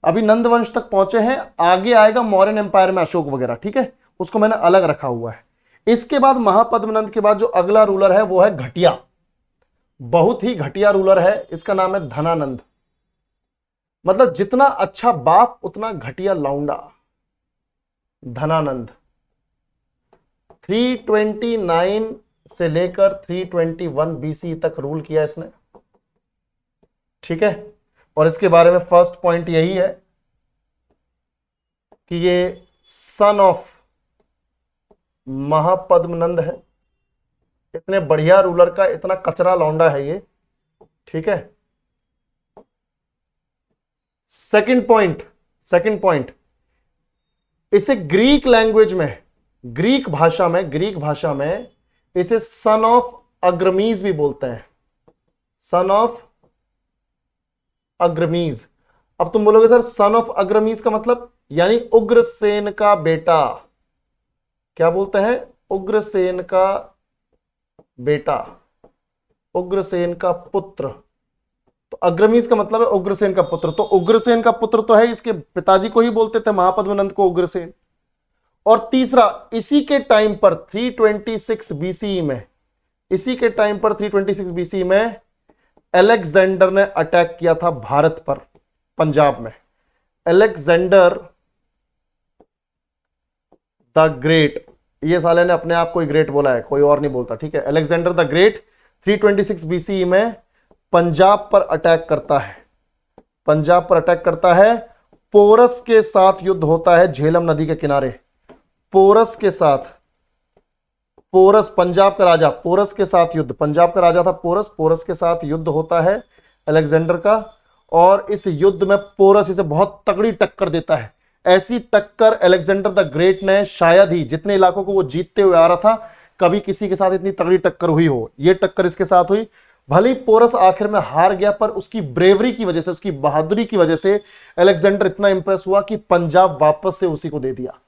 Speaker 1: अभी नंद वंश तक पहुंचे हैं, आगे आएगा मौर्यन एम्पायर में अशोक वगैरह, ठीक है, उसको मैंने अलग रखा हुआ है। इसके बाद महापद्मनंद के बाद जो अगला रूलर है वो है घटिया, बहुत ही घटिया रूलर है, इसका नाम है धनानंद। मतलब जितना अच्छा बाप उतना घटिया लौंडा, धनानंद। 329 से लेकर 321 बीसी तक रूल किया इसने, ठीक है। और इसके बारे में फर्स्ट पॉइंट यही है कि ये सन ऑफ महापद्मनंद है। इतने बढ़िया रूलर का इतना कचरा लौंडा है ये, ठीक है। सेकंड पॉइंट, इसे ग्रीक लैंग्वेज में, ग्रीक भाषा में इसे सन ऑफ अग्रमीज भी बोलते हैं, सन ऑफ अग्रमीज। अब तुम बोलोगे सर सन ऑफ अग्रमीज का मतलब, यानी उग्रसेन का बेटा, क्या बोलते हैं? उग्रसेन का बेटा, उग्रसेन का पुत्र। तो अग्रमीज का मतलब है उग्रसेन का पुत्र। तो उग्रसेन का पुत्र तो है, इसके पिताजी को ही बोलते थे महापद्मनंद को उग्रसेन। और तीसरा, इसी के टाइम पर 326 बीसी में, इसी के टाइम पर 326 बीसी में अलेक्जेंडर ने अटैक किया था भारत पर, पंजाब में। अलेक्जेंडर द ग्रेट, ये साले ने अपने आप को ही ग्रेट बोला है, कोई और नहीं बोलता, ठीक है। अलेक्जेंडर द ग्रेट 326 बीसी में पंजाब पर अटैक करता है, पंजाब पर अटैक करता है। पोरस के साथ युद्ध होता है झेलम नदी के किनारे, पोरस के साथ, पोरस पंजाब का राजा, पोरस के साथ युद्ध, पंजाब का राजा था पोरस, पोरस के साथ युद्ध होता है अलेक्जेंडर का। और इस युद्ध में पोरस इसे बहुत तगड़ी टक्कर देता है। ऐसी टक्कर अलेक्जेंडर द ग्रेट ने शायद ही, जितने इलाकों को वो जीतते हुए आ रहा था, कभी किसी के साथ इतनी तगड़ी टक्कर हुई हो। ये टक्कर इसके साथ हुई। भले ही पोरस आखिर में हार गया, पर उसकी ब्रेवरी की वजह से, उसकी बहादुरी की वजह से अलेक्जेंडर इतना इंप्रेस हुआ कि पंजाब वापस से उसी को दे दिया।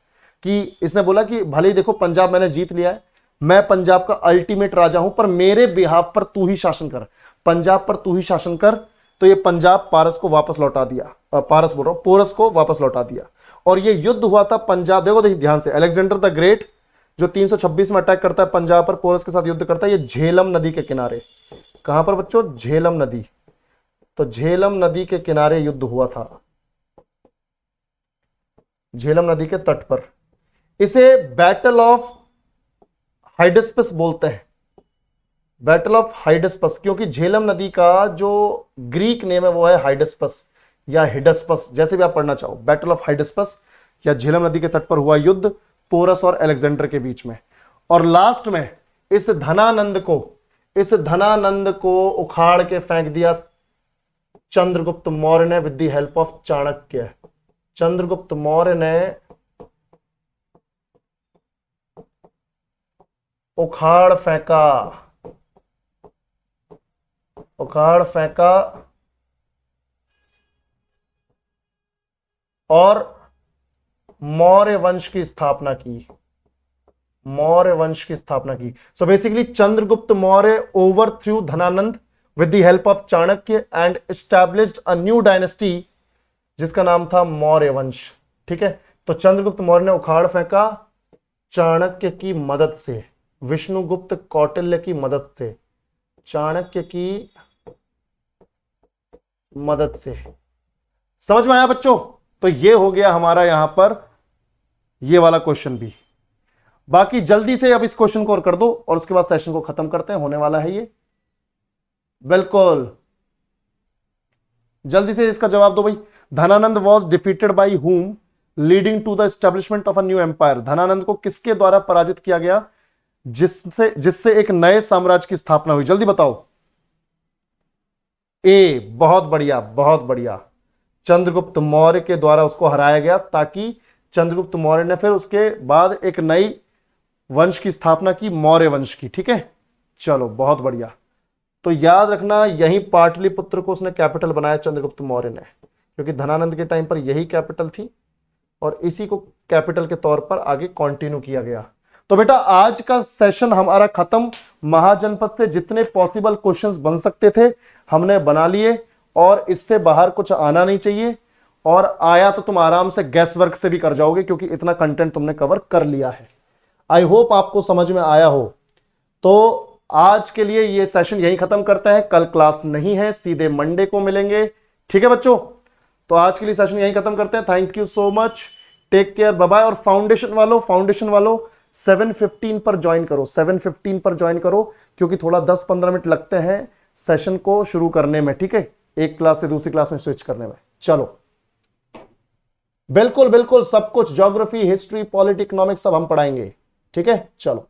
Speaker 1: कि इसने बोला कि भले ही देखो पंजाब मैंने जीत लिया है, मैं पंजाब का अल्टीमेट राजा हूं, पर मेरे बिहाफ पर तू ही शासन कर, पंजाब पर तू ही शासन कर। तो ये पंजाब पारस को वापस लौटा दिया, पारस बोल रहा हूं, पोरस को वापस लौटा दिया। और ये युद्ध हुआ था पंजाब, देखो देखिए ध्यान से, अलेक्जेंडर द ग्रेट जो 326 में अटैक करता है पंजाब पर, पोरस के साथ युद्ध करता है, ये झेलम नदी के किनारे। कहां पर बच्चों? झेलम नदी। तो झेलम नदी के किनारे युद्ध हुआ था, झेलम नदी के तट पर। इसे बैटल ऑफ हाइडस्पस बोलते हैं, बैटल ऑफ हाइडस्पस, क्योंकि झेलम नदी का जो ग्रीक नेम है वो है हाइडस्पस या हिडस्पस, जैसे भी आप पढ़ना चाहो। बैटल ऑफ हाइडस्पस या झेलम नदी के तट पर हुआ युद्ध पोरस और अलेक्जेंडर के बीच में। और लास्ट में इस धनानंद को उखाड़ के फेंक दिया चंद्रगुप्त मौर्य ने with the help of Chanakya. Chandragupta Maurya ने उखाड़ फेंका और मौर्य वंश की स्थापना की, मौर्य वंश की स्थापना की। So basically Chandragupta Maurya overthrew Dhanananda with the help of Chanakya and established a new dynasty जिसका नाम था मौर्य वंश, ठीक है। तो चंद्रगुप्त मौर्य ने उखाड़ फेंका चाणक्य की मदद से, विष्णुगुप्त कौटिल्य की मदद से, चाणक्य की मदद से। समझ में आया बच्चों? तो ये हो गया हमारा यहां पर ये वाला क्वेश्चन भी। बाकी जल्दी से अब इस क्वेश्चन को और कर दो और उसके बाद सेशन को खत्म करते हैं, होने वाला है ये। बिल्कुल जल्दी से इसका जवाब दो भाई। Dhanananda was defeated by whom leading to the establishment of a new empire. Dhanananda को किसके द्वारा पराजित किया गया जिससे एक नए साम्राज्य की स्थापना हुई? जल्दी बताओ। ए, बहुत बढ़िया बहुत बढ़िया, चंद्रगुप्त मौर्य के द्वारा उसको हराया गया, ताकि चंद्रगुप्त मौर्य ने फिर उसके बाद एक नई वंश की स्थापना की, मौर्य वंश की। ठीक है, चलो बहुत बढ़िया। तो याद रखना यही पाटलिपुत्र को उसने कैपिटल बनाया चंद्रगुप्त मौर्य ने, क्योंकि धनानंद के टाइम पर यही कैपिटल थी और इसी को कैपिटल के तौर पर आगे कंटिन्यू किया गया। तो बेटा आज का सेशन हमारा खत्म। महाजनपद से जितने पॉसिबल क्वेश्चंस बन सकते थे हमने बना लिए, और इससे बाहर कुछ आना नहीं चाहिए, और आया तो तुम आराम से गैस वर्क से भी कर जाओगे, क्योंकि इतना कंटेंट तुमने कवर कर लिया है। आई होप आपको समझ में आया हो। तो आज के लिए ये सेशन यही खत्म करते हैं, कल क्लास नहीं है, सीधे मंडे को मिलेंगे। ठीक है बच्चों, तो आज के लिए सेशन यही खत्म करते हैं। Thank you so much, take care, bye bye. और फाउंडेशन वालों 7:15 पर ज्वाइन करो, 7:15 पर ज्वाइन करो, क्योंकि थोड़ा 10-15 मिनट लगते हैं सेशन को शुरू करने में। ठीक है, एक क्लास से दूसरी क्लास में स्विच करने में। चलो बिल्कुल बिल्कुल सब कुछ, ज्योग्राफी, हिस्ट्री, पॉलिटी, इकोनॉमिक्स सब हम पढ़ाएंगे। ठीक है, चलो।